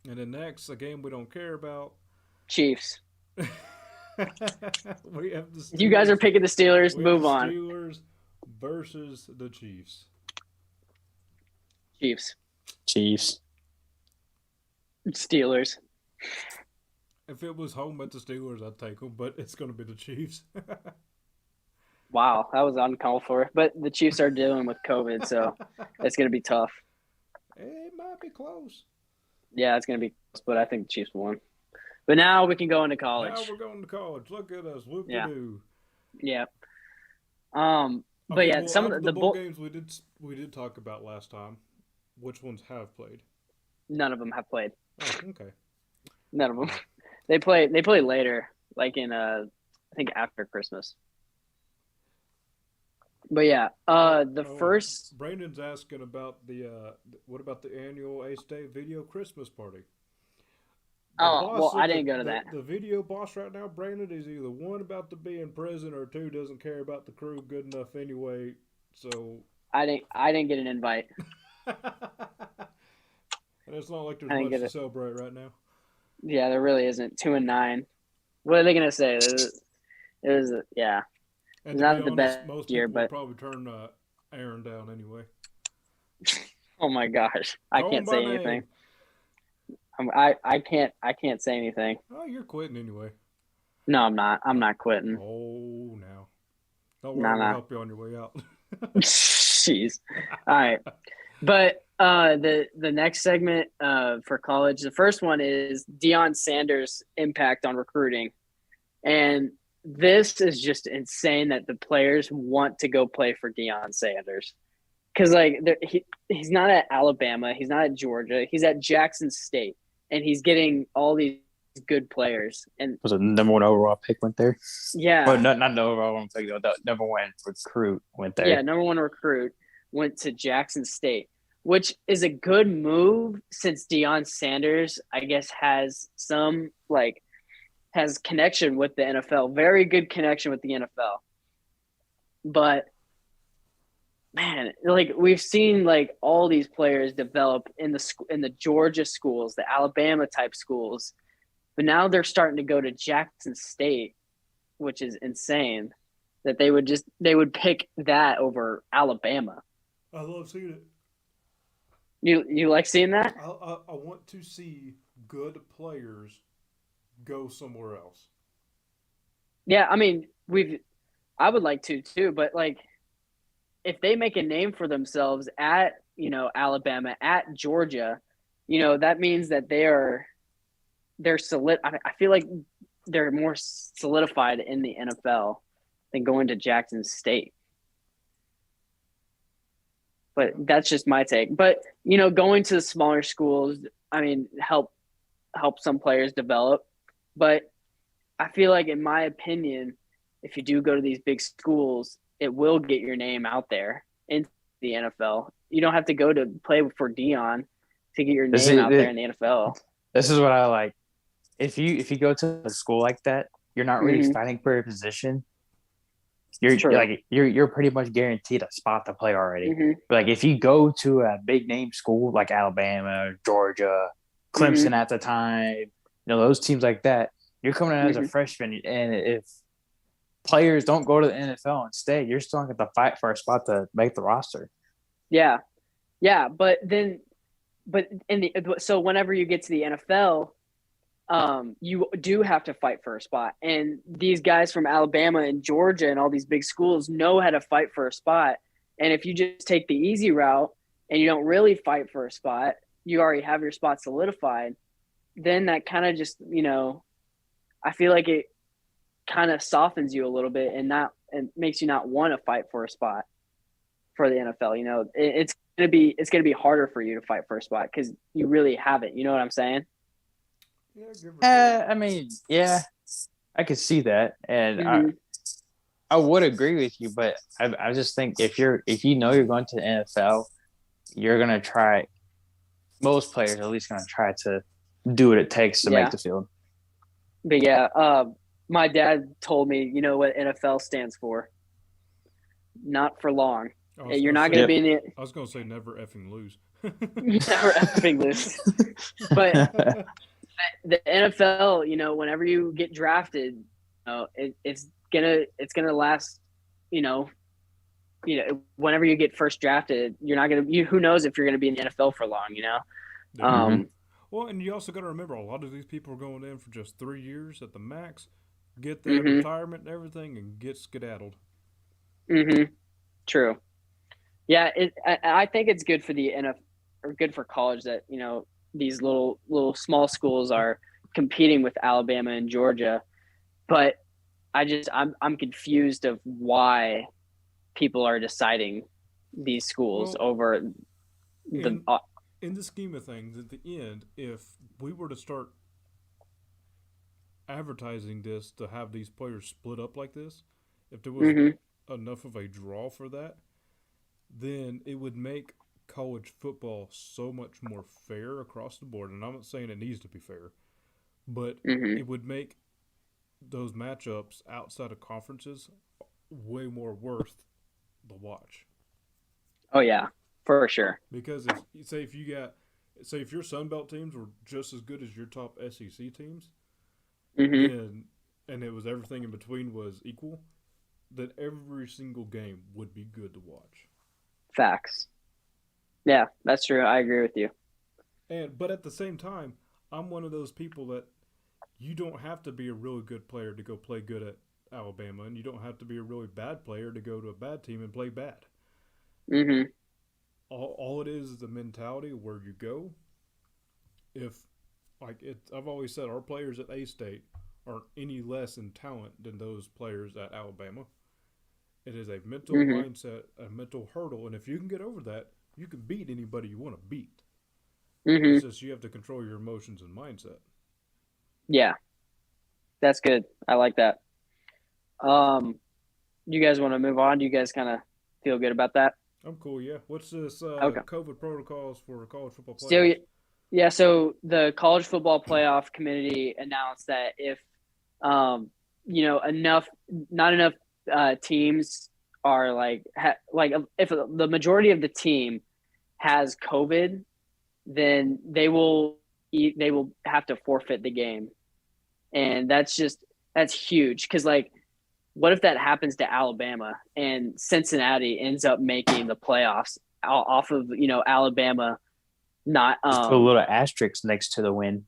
And then next, a game we don't care about. Chiefs. We have the Steelers. You guys are picking the Steelers. We have Move the on. Steelers versus the Chiefs. Chiefs. Chiefs. Steelers. If it was home at the Steelers, I'd take them, but it's going to be the Chiefs. Wow, that was uncalled for. But the Chiefs are dealing with COVID, so it's going to be tough. It might be close. Yeah, it's going to be close, but I think the Chiefs won. But now we can go into college. Now we're going to college. Look at us. Whoop-de-doo. Yeah. But Okay, yeah, well, some out of of the bowl bull. games we did talk about last time, which ones have played? None of them have played. Oh, okay. None of them. They play later, like in I think after Christmas. But yeah, first. Brandon's asking about what about the annual A-State video Christmas party? The Oh, well, boss I of didn't go to that. The video boss right now, Brandon, is either 1 about to be in prison or 2 doesn't care about the crew good enough anyway. So I didn't get an invite. and it's not like there's I didn't much get to it. celebrate right now. Yeah, there really isn't. 2-9. What are they gonna say? It was yeah. And Not to be the honest, best most year, people would but- probably turn Aaron down anyway. Oh my gosh, I Call can't him by say name. anything. I can't say anything. Oh, you're quitting anyway. No, I'm not. I'm not quitting. Oh, now. Don't worry, Nah, we'll nah. help you on your way out. Jeez. All right. But the next segment for college, the first one is Deion Sanders' impact on recruiting. And this is just insane that the players want to go play for Deion Sanders. Because, like, he's not at Alabama. He's not at Georgia. He's at Jackson State. And he's getting all these good players. And, Was it number 1 overall pick went there? yeah. Well, not the overall one pick, though. The number 1 recruit went there. Yeah, number 1 recruit went to Jackson State, which is a good move since Deion Sanders, I guess, has some, has connection with the NFL. Very good connection with the NFL. But man, like we've seen like all these players develop in the Georgia schools, the Alabama type schools, but now they're starting to go to Jackson State, which is insane. That they would pick that over Alabama. I love seeing it. You like seeing that? I want to see good players go somewhere else. Yeah, I mean I would like to too, but like if they make a name for themselves at Alabama, at Georgia, that means that they're solid. I feel like they're more solidified in the NFL than going to Jackson State. But that's just my take. But going to the smaller schools, I mean, help some players develop. But I feel like, in my opinion, if you do go to these big schools, it will get your name out there into the NFL. You don't have to go to play for Dion to get your name out there in the NFL. This is what I like. If you go to a school like that, you're not really fighting for a position. You're pretty much guaranteed a spot to play already. Mm-hmm. Like if you go to a big name school like Alabama, Georgia, Clemson at the time, those teams like that, you're coming in as a freshman, and if players don't go to the NFL and stay, you're still going to have to fight for a spot to make the roster. Yeah, so whenever you get to the NFL, you do have to fight for a spot, and these guys from Alabama and Georgia and all these big schools know how to fight for a spot. And if you just take the easy route and you don't really fight for a spot, you already have your spot solidified. Then that kind of just, I feel like it kind of softens you a little bit and makes you not want to fight for a spot for the NFL. It's gonna be harder for you to fight for a spot because you really haven't. You know what I'm saying? I mean, yeah, I could see that, and I would agree with you. But I just think if you're going to the NFL, you're gonna try. Most players are at least gonna try to do what it takes to make the field. But yeah, my dad told me, you know what NFL stands for? Not for long. You're not going to be in the. I was going to say never effing lose. Never effing lose. But the NFL, whenever you get drafted, it's gonna last. Whenever you get first drafted, you're not gonna. Who knows if you're gonna be in the NFL for long? Well, and you also got to remember, a lot of these people are going in for just 3 years at the max, get their retirement and everything, and get skedaddled. True. Yeah, I think it's good for the NFL or good for college that these little small schools are competing with Alabama and Georgia, but I'm confused of why people are deciding these schools over the. In the scheme of things, at the end, if we were to start advertising this to have these players split up like this, if there was enough of a draw for that, then it would make college football so much more fair across the board. And I'm not saying it needs to be fair, but it would make those matchups outside of conferences way more worth the watch. Oh, yeah. For sure. Because if your Sun Belt teams were just as good as your top SEC teams, and it was everything in between was equal, then every single game would be good to watch. Facts. Yeah, that's true. I agree with you. But at the same time, I'm one of those people that you don't have to be a really good player to go play good at Alabama, and you don't have to be a really bad player to go to a bad team and play bad. All it is the mentality of where you go. I've always said our players at A-State aren't any less in talent than those players at Alabama. It is a mental mindset, a mental hurdle, and if you can get over that, you can beat anybody you want to beat. It's just you have to control your emotions and mindset. Yeah, that's good. I like that. You guys want to move on? Do you guys kind of feel good about that? I'm cool, yeah. What's this COVID protocols for college football playoffs? So the college football playoff committee announced that if not enough teams are if the majority of the team has COVID, then they will have to forfeit the game, and that's huge because like, what if that happens to Alabama and Cincinnati ends up making the playoffs off of Alabama not Just put a little asterisk next to the win.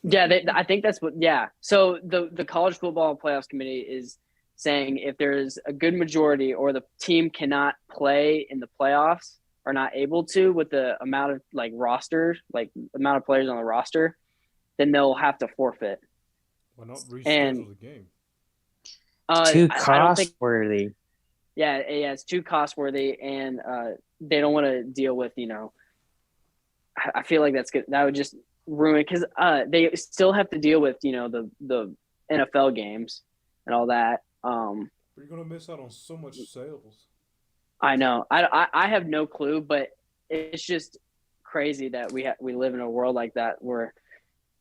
Yeah, I think that's what. Yeah, so the college football playoffs committee is saying if there's a good majority or the team cannot play in the playoffs or not able to with the amount of amount of players on the roster, then they'll have to forfeit. Why not reschedule the game? Too cost-worthy. Yeah, it's too cost-worthy, and they don't want to deal with, I feel like that's good. That would just ruin, because they still have to deal with, the NFL games and all that. But you're going to miss out on so much sales. I know. I have no clue, but it's just crazy that we live in a world like that where,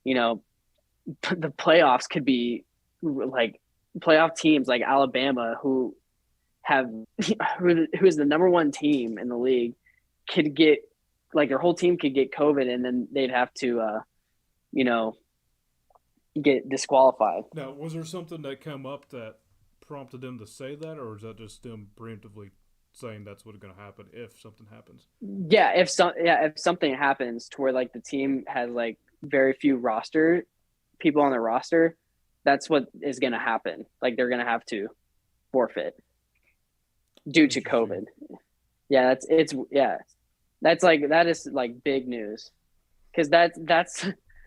the playoffs could be like playoff teams like Alabama who is the number one team in the league could get, like, their whole team could get COVID, and then they'd have to get disqualified. Now, was there something that came up that prompted them to say that, or is that just them preemptively saying that's what's going to happen if something happens? Yeah, if something happens to where like the team has like very few people on the roster, that's what is going to happen. Like, they're going to have to forfeit due to COVID. Yeah, that is like big news, because that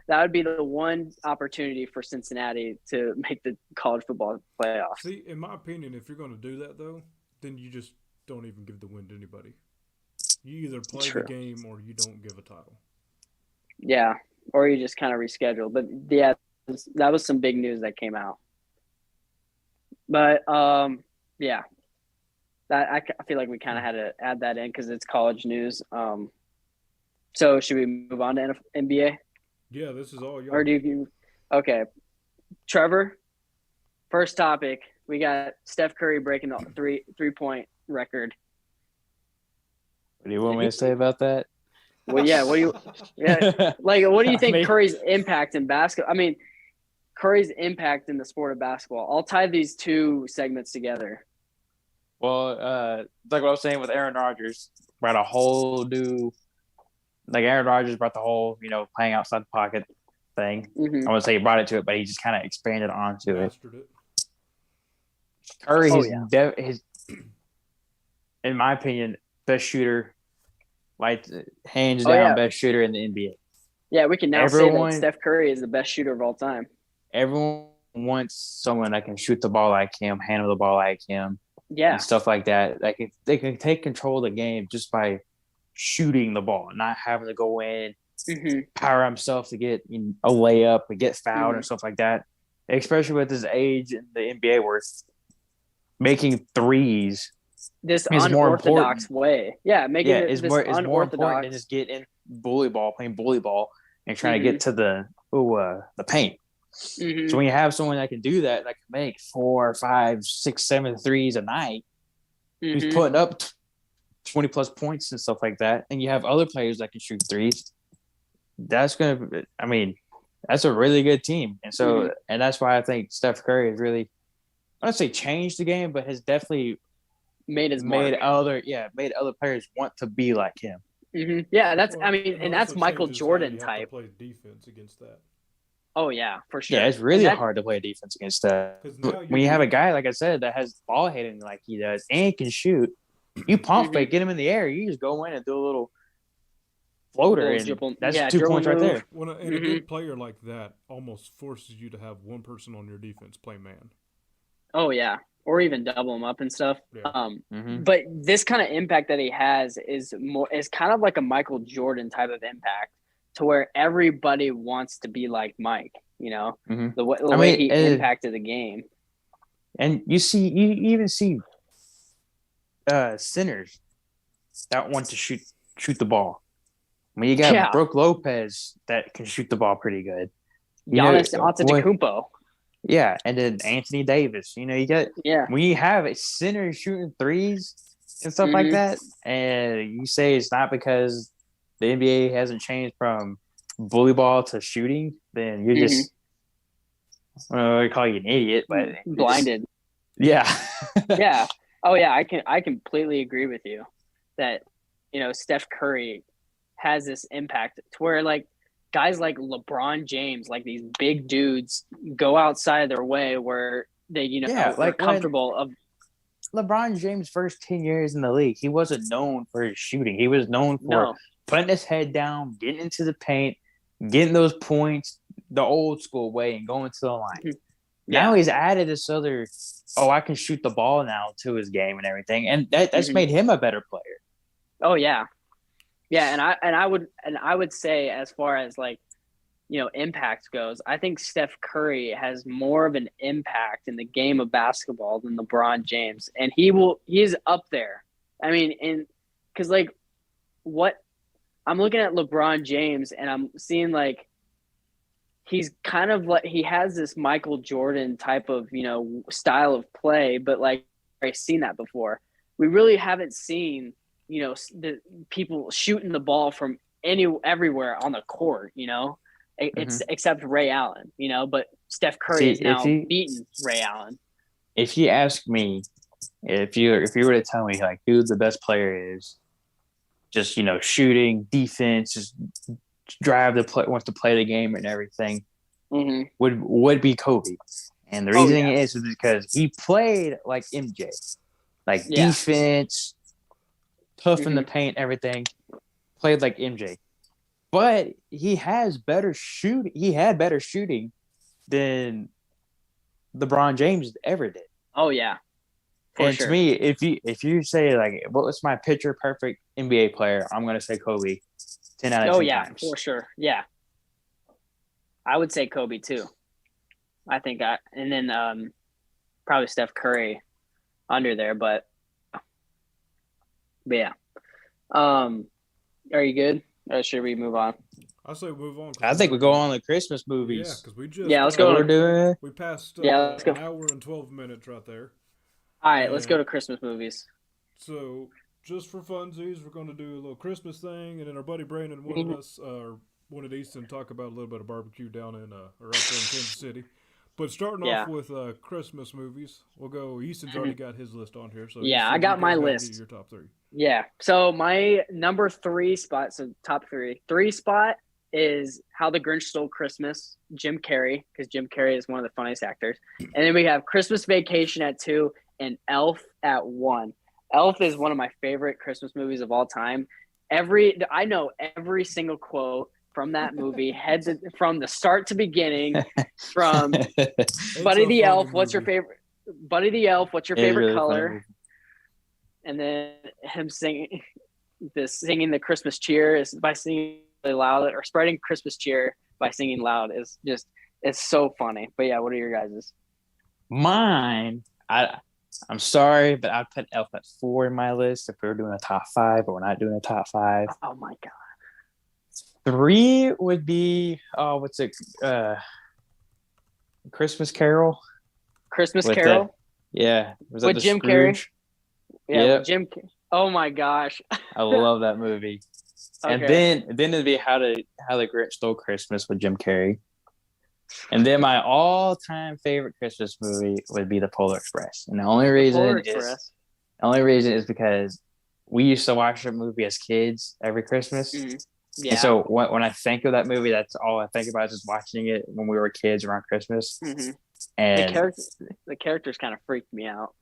would be the one opportunity for Cincinnati to make the college football playoffs. See, in my opinion, if you're going to do that though, then you just don't even give the win to anybody. You either play the game or you don't give a title. Yeah, or you just kind of reschedule. But yeah, that was some big news that came out. But yeah, that I feel like we kind of had to add that in because it's college news. So should we move on to NBA? Yeah, this is all yours. Or do you? Okay, Trevor. First topic, we got Steph Curry breaking the 3-point record. What do you want me to say about that? Well, yeah. What do you think Curry's impact in basketball? I mean, Curry's impact in the sport of basketball. I'll tie these two segments together. Well, like what I was saying with Aaron Rodgers, brought a whole new. Like, Aaron Rodgers brought the whole, playing outside the pocket thing. Mm-hmm. I would say he brought it to it, but he just kind of expanded onto it. Curry, his, in my opinion, best shooter, like hands down best shooter in the NBA. Yeah, we can now say that Steph Curry is the best shooter of all time. Everyone wants someone that can shoot the ball like him, handle the ball like him, and stuff like that. Like, if they can take control of the game just by shooting the ball, not having to go in, power himself to get a layup and get fouled and stuff like that. Especially with his age in the NBA, where making threes this unorthodox way. Yeah, it's more important than just getting playing bully ball, and trying to get to the paint. Mm-hmm. So when you have someone that can do that can make 4, 5, 6, 7 threes a night, who's putting up 20 plus points and stuff like that, and you have other players that can shoot threes, that's a really good team. And so, and that's why I think Steph Curry has really, I don't say changed the game, but has definitely made other players want to be like him. Mm-hmm. Yeah, that's Michael Jordan type. Play defense against that. Oh yeah, for sure. Yeah, it's really hard to play defense against that. When you have a guy, like I said, that has ball hitting like he does and can shoot, you pump fake, get him in the air, you just go in and do a little floater, and that's 2 points right there. A good player like that almost forces you to have one person on your defense play man. Oh yeah, or even double him up and stuff. Yeah. But this kind of impact that he has is kind of like a Michael Jordan type of impact, to where everybody wants to be like Mike. The way he impacted the game. And you even see centers that want to shoot the ball. I mean, you got Brooke Lopez that can shoot the ball pretty good. Giannis Antetokounmpo. Yeah, and then Anthony Davis. You get Yeah. when you have a center shooting threes and stuff like Mm-hmm. that, and you say it's not because the NBA hasn't changed from bully ball to shooting, then you're Mm-hmm. just I call you an idiot, but Blinded. yeah, Yeah. Oh yeah, I completely agree with you that Steph Curry has this impact to where like guys like LeBron James, like these big dudes, go outside their way where they yeah. they're Like when comfortable of. LeBron James' first 10 years in the league, he wasn't known for his shooting. He was known for No. putting his head down, getting into the paint, getting those points the old school way, and going to the line. Yeah. Now he's added this other, I can shoot the ball now to his game and everything, and that's made him a better player. Oh yeah, yeah, and I would say as far as like impact goes, I think Steph Curry has more of an impact in the game of basketball than LeBron James, and he's up there. I mean, because like what I'm looking at LeBron James and I'm seeing like he's kind of like he has this Michael Jordan type of style of play, but like I've seen that before. We really haven't seen the people shooting the ball from everywhere on the court. It's except Ray Allen. But Steph Curry is now beaten Ray Allen. If you ask me, if you were to tell me like who the best player is, just shooting, defense, just drive the play, wants to play the game and everything, would be Kobe. And the reason is because he played like MJ, like defense, tough in the paint, everything. Played like MJ, but he has better shoot. He had better shooting than LeBron James ever did. Oh yeah, and to me, if you say like what was my picture perfect NBA player, I'm gonna say Kobe. 10 out of 10 times. For sure. Yeah. I would say Kobe too. I think and then probably Steph Curry under there, but yeah. Are you good? Or should we move on? I say move on. I think we go on the Christmas movies. Yeah, because we just let's go. We're doing. We passed let's go. an hour and 12 minutes right there. All right, let's go to Christmas movies. So just for funsies, we're going to do a little Christmas thing, and then our buddy Brandon wanted Easton to talk about a little bit of barbecue down in or up there in Kansas City. But starting off with Christmas movies, we'll go. Easton's already got his list on here, so I got my list. Your top three. Yeah. So my number 3 spot, so top 3 spot is How the Grinch Stole Christmas, Jim Carrey, because Jim Carrey is one of the funniest actors. And then we have Christmas Vacation at 2 and Elf at 1. Elf is one of my favorite Christmas movies of all time. I know every single quote from that movie, from the start to beginning. From Buddy the Elf, what's your favorite? Buddy the Elf, what's your favorite really color? And then him singing the Christmas cheer is by singing really loud, or spreading Christmas cheer by singing loud is just it's so funny. But yeah, what are your guys's? Mine, I'm sorry, but I put Elf at 4 in my list if we were doing a top 5, but we're not doing a top 5. Oh my god. 3 would be what's it? Christmas Carol. Christmas Carol. Was with Jim Carrey. Yeah, with Jim. Oh my gosh. I love that movie. Okay. And then it'd be How the Grinch Stole Christmas with Jim Carrey. And then my all-time favorite Christmas movie would be The Polar Express. And the only reason is because we used to watch that movie as kids every Christmas. Mm-hmm. Yeah. And so when I think of that movie, that's all I think about is just watching it when we were kids around Christmas. Mm-hmm. And the characters kind of freaked me out.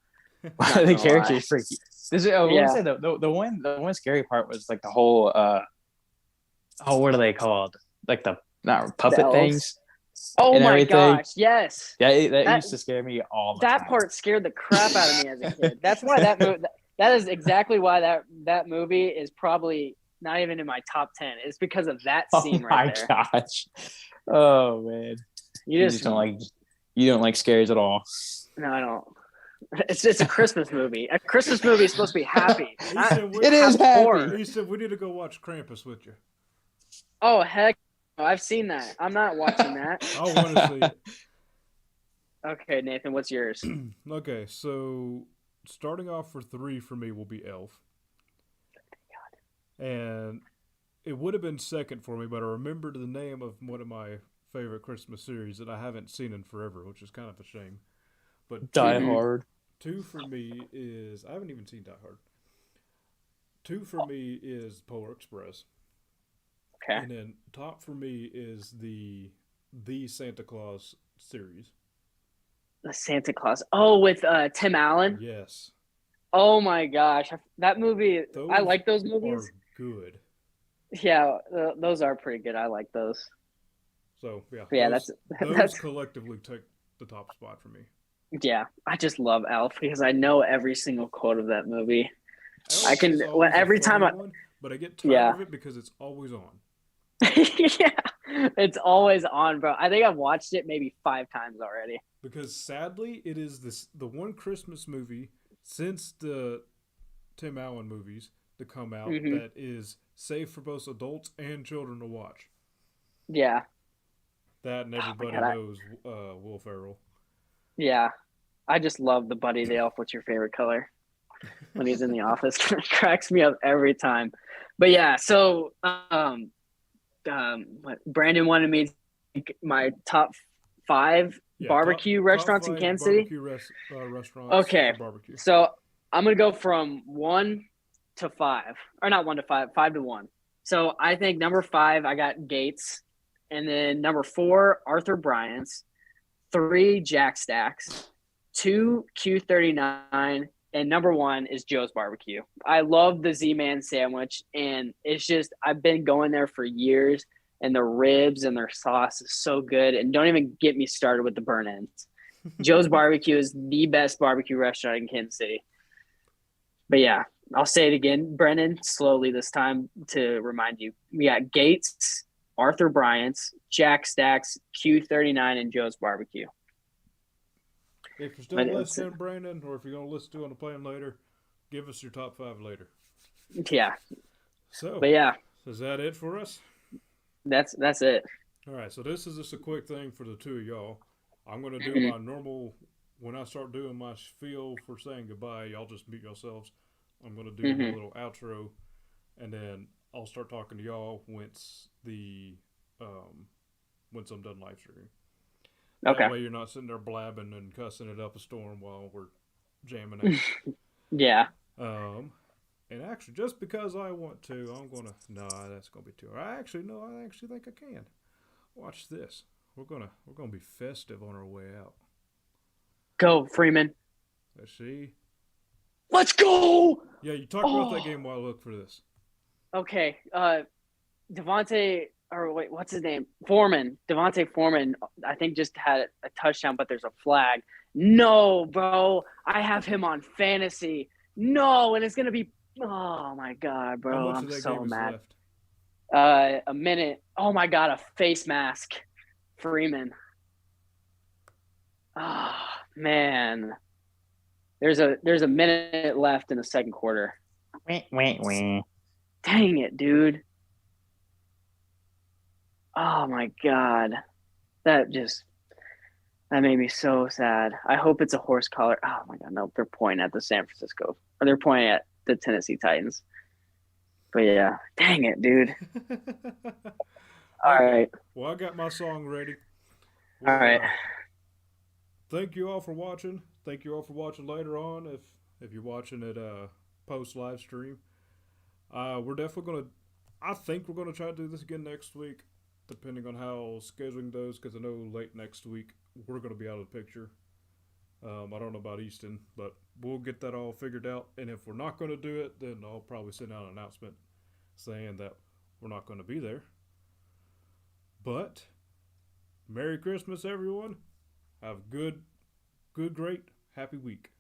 The characters freaky. The one scary part was like the whole what are they called? Like the not puppet things. Oh my everything. Gosh! Yes. That used to scare me all the time. That part scared the crap out of me as a kid. That's why that is exactly why that movie is probably not even in my top 10. It's because of that scene right there. Oh my gosh! Oh man, you just don't like scares at all. No, I don't. It's a Christmas movie. A Christmas movie is supposed to be happy. It is happy. He said we need to go watch Krampus with you. Oh heck! I've seen that. I'm not watching that. I want to see it. Okay, Nathan, what's yours? Okay, so starting off for three for me will be Elf, and it would have been second for me, but I remembered the name of one of my favorite Christmas series that I haven't seen in forever, which is kind of a shame. But Die Mm-hmm. Hard. two for me is I haven't even seen Die Hard. Two for me is Polar Express, Okay. and then top for me is the Santa Claus series. The Santa Claus. Oh, with Tim Allen. Yes, Oh my gosh, that movie. I those like those are movies. good. Yeah, those are pretty good. I like those. So yeah, But yeah, that's those that's collectively take the top spot for me. yeah. I just love Elf because I know every single quote of that movie. I Elf can is always a every time funny I one, but I get tired yeah of it because it's always on. yeah, it's always on, bro. I think I've watched it maybe 5 times already. Because sadly, it is the one Christmas movie since the Tim Allen movies to come out Hmm. that is safe for both adults and children to watch. Yeah. That and Oh my everybody god. knows Will Ferrell. Yeah. I just love the Buddy the Elf. What's your favorite color? When he's in the office, cracks me up every time. But yeah, so Brandon wanted me to pick my top 5 Yeah, barbecue top restaurants in five Kansas City. restaurants Okay, for barbecue. so I'm gonna go from 1 to 5, or not 1 to 5, 5 to 1. So I think number 5, I got Gates, and then number 4, Arthur Bryant's, 3, Jack Stacks, 2, Q39, and number 1 is Joe's Barbecue. I love the Z-Man sandwich, and it's just I've been going there for years, and the ribs and their sauce is so good. And don't even get me started with the burn ends. Joe's Barbecue is the best barbecue restaurant in Kansas City. But yeah, I'll say it again, Brennan, slowly this time to remind you. We got Gates, Arthur Bryant's, Jack Stacks, Q39, and Joe's Barbecue. If you're But still listening, Brandon, or if you're going to listen to it on the plane later, give us your top 5 later. yeah, So, but yeah, is that it for us? that's it. All right, so this is just a quick thing for the two of y'all. I'm going to do my normal, when I start doing my spiel for saying goodbye, y'all just mute yourselves. I'm going to do my little outro, and then I'll start talking to y'all once once I'm done live streaming. That Okay. way you're not sitting there blabbing and cussing it up a storm while we're jamming out. Yeah. And actually, just because I want to, I'm gonna. No, that's gonna be too. I actually think I can. Watch this. We're gonna be festive on our way out. Go, Freeman. Let's see. Let's go. Yeah, you talk about that game while I look for this. Okay. Devontae, or wait, what's his name? Devontae Foreman, I think just had a touchdown, but there's a flag. No, bro. I have him on fantasy. No, and it's gonna be. Oh my god, bro. How much I'm of that so game is mad. left? A minute. Oh my god, a face mask. Freeman. Oh man. There's a minute left in the second quarter. Wah. Dang it, dude. Oh my god. That made me so sad. I hope it's a horse collar. Oh my god, no, they're pointing at the San Francisco. Or they're pointing at the Tennessee Titans. But yeah, dang it, dude. All Okay. right. Well, I got my song ready. All right. Thank you all for watching. Thank you all for watching later on. If you're watching it post live stream, we're definitely gonna. I think we're gonna try to do this again next week, depending on how scheduling goes. Because I know late next week we're gonna be out of the picture. I don't know about Easton, but we'll get that all figured out. And if we're not gonna do it, then I'll probably send out an announcement saying that we're not gonna be there. But Merry Christmas, everyone. Have a good, great, happy week.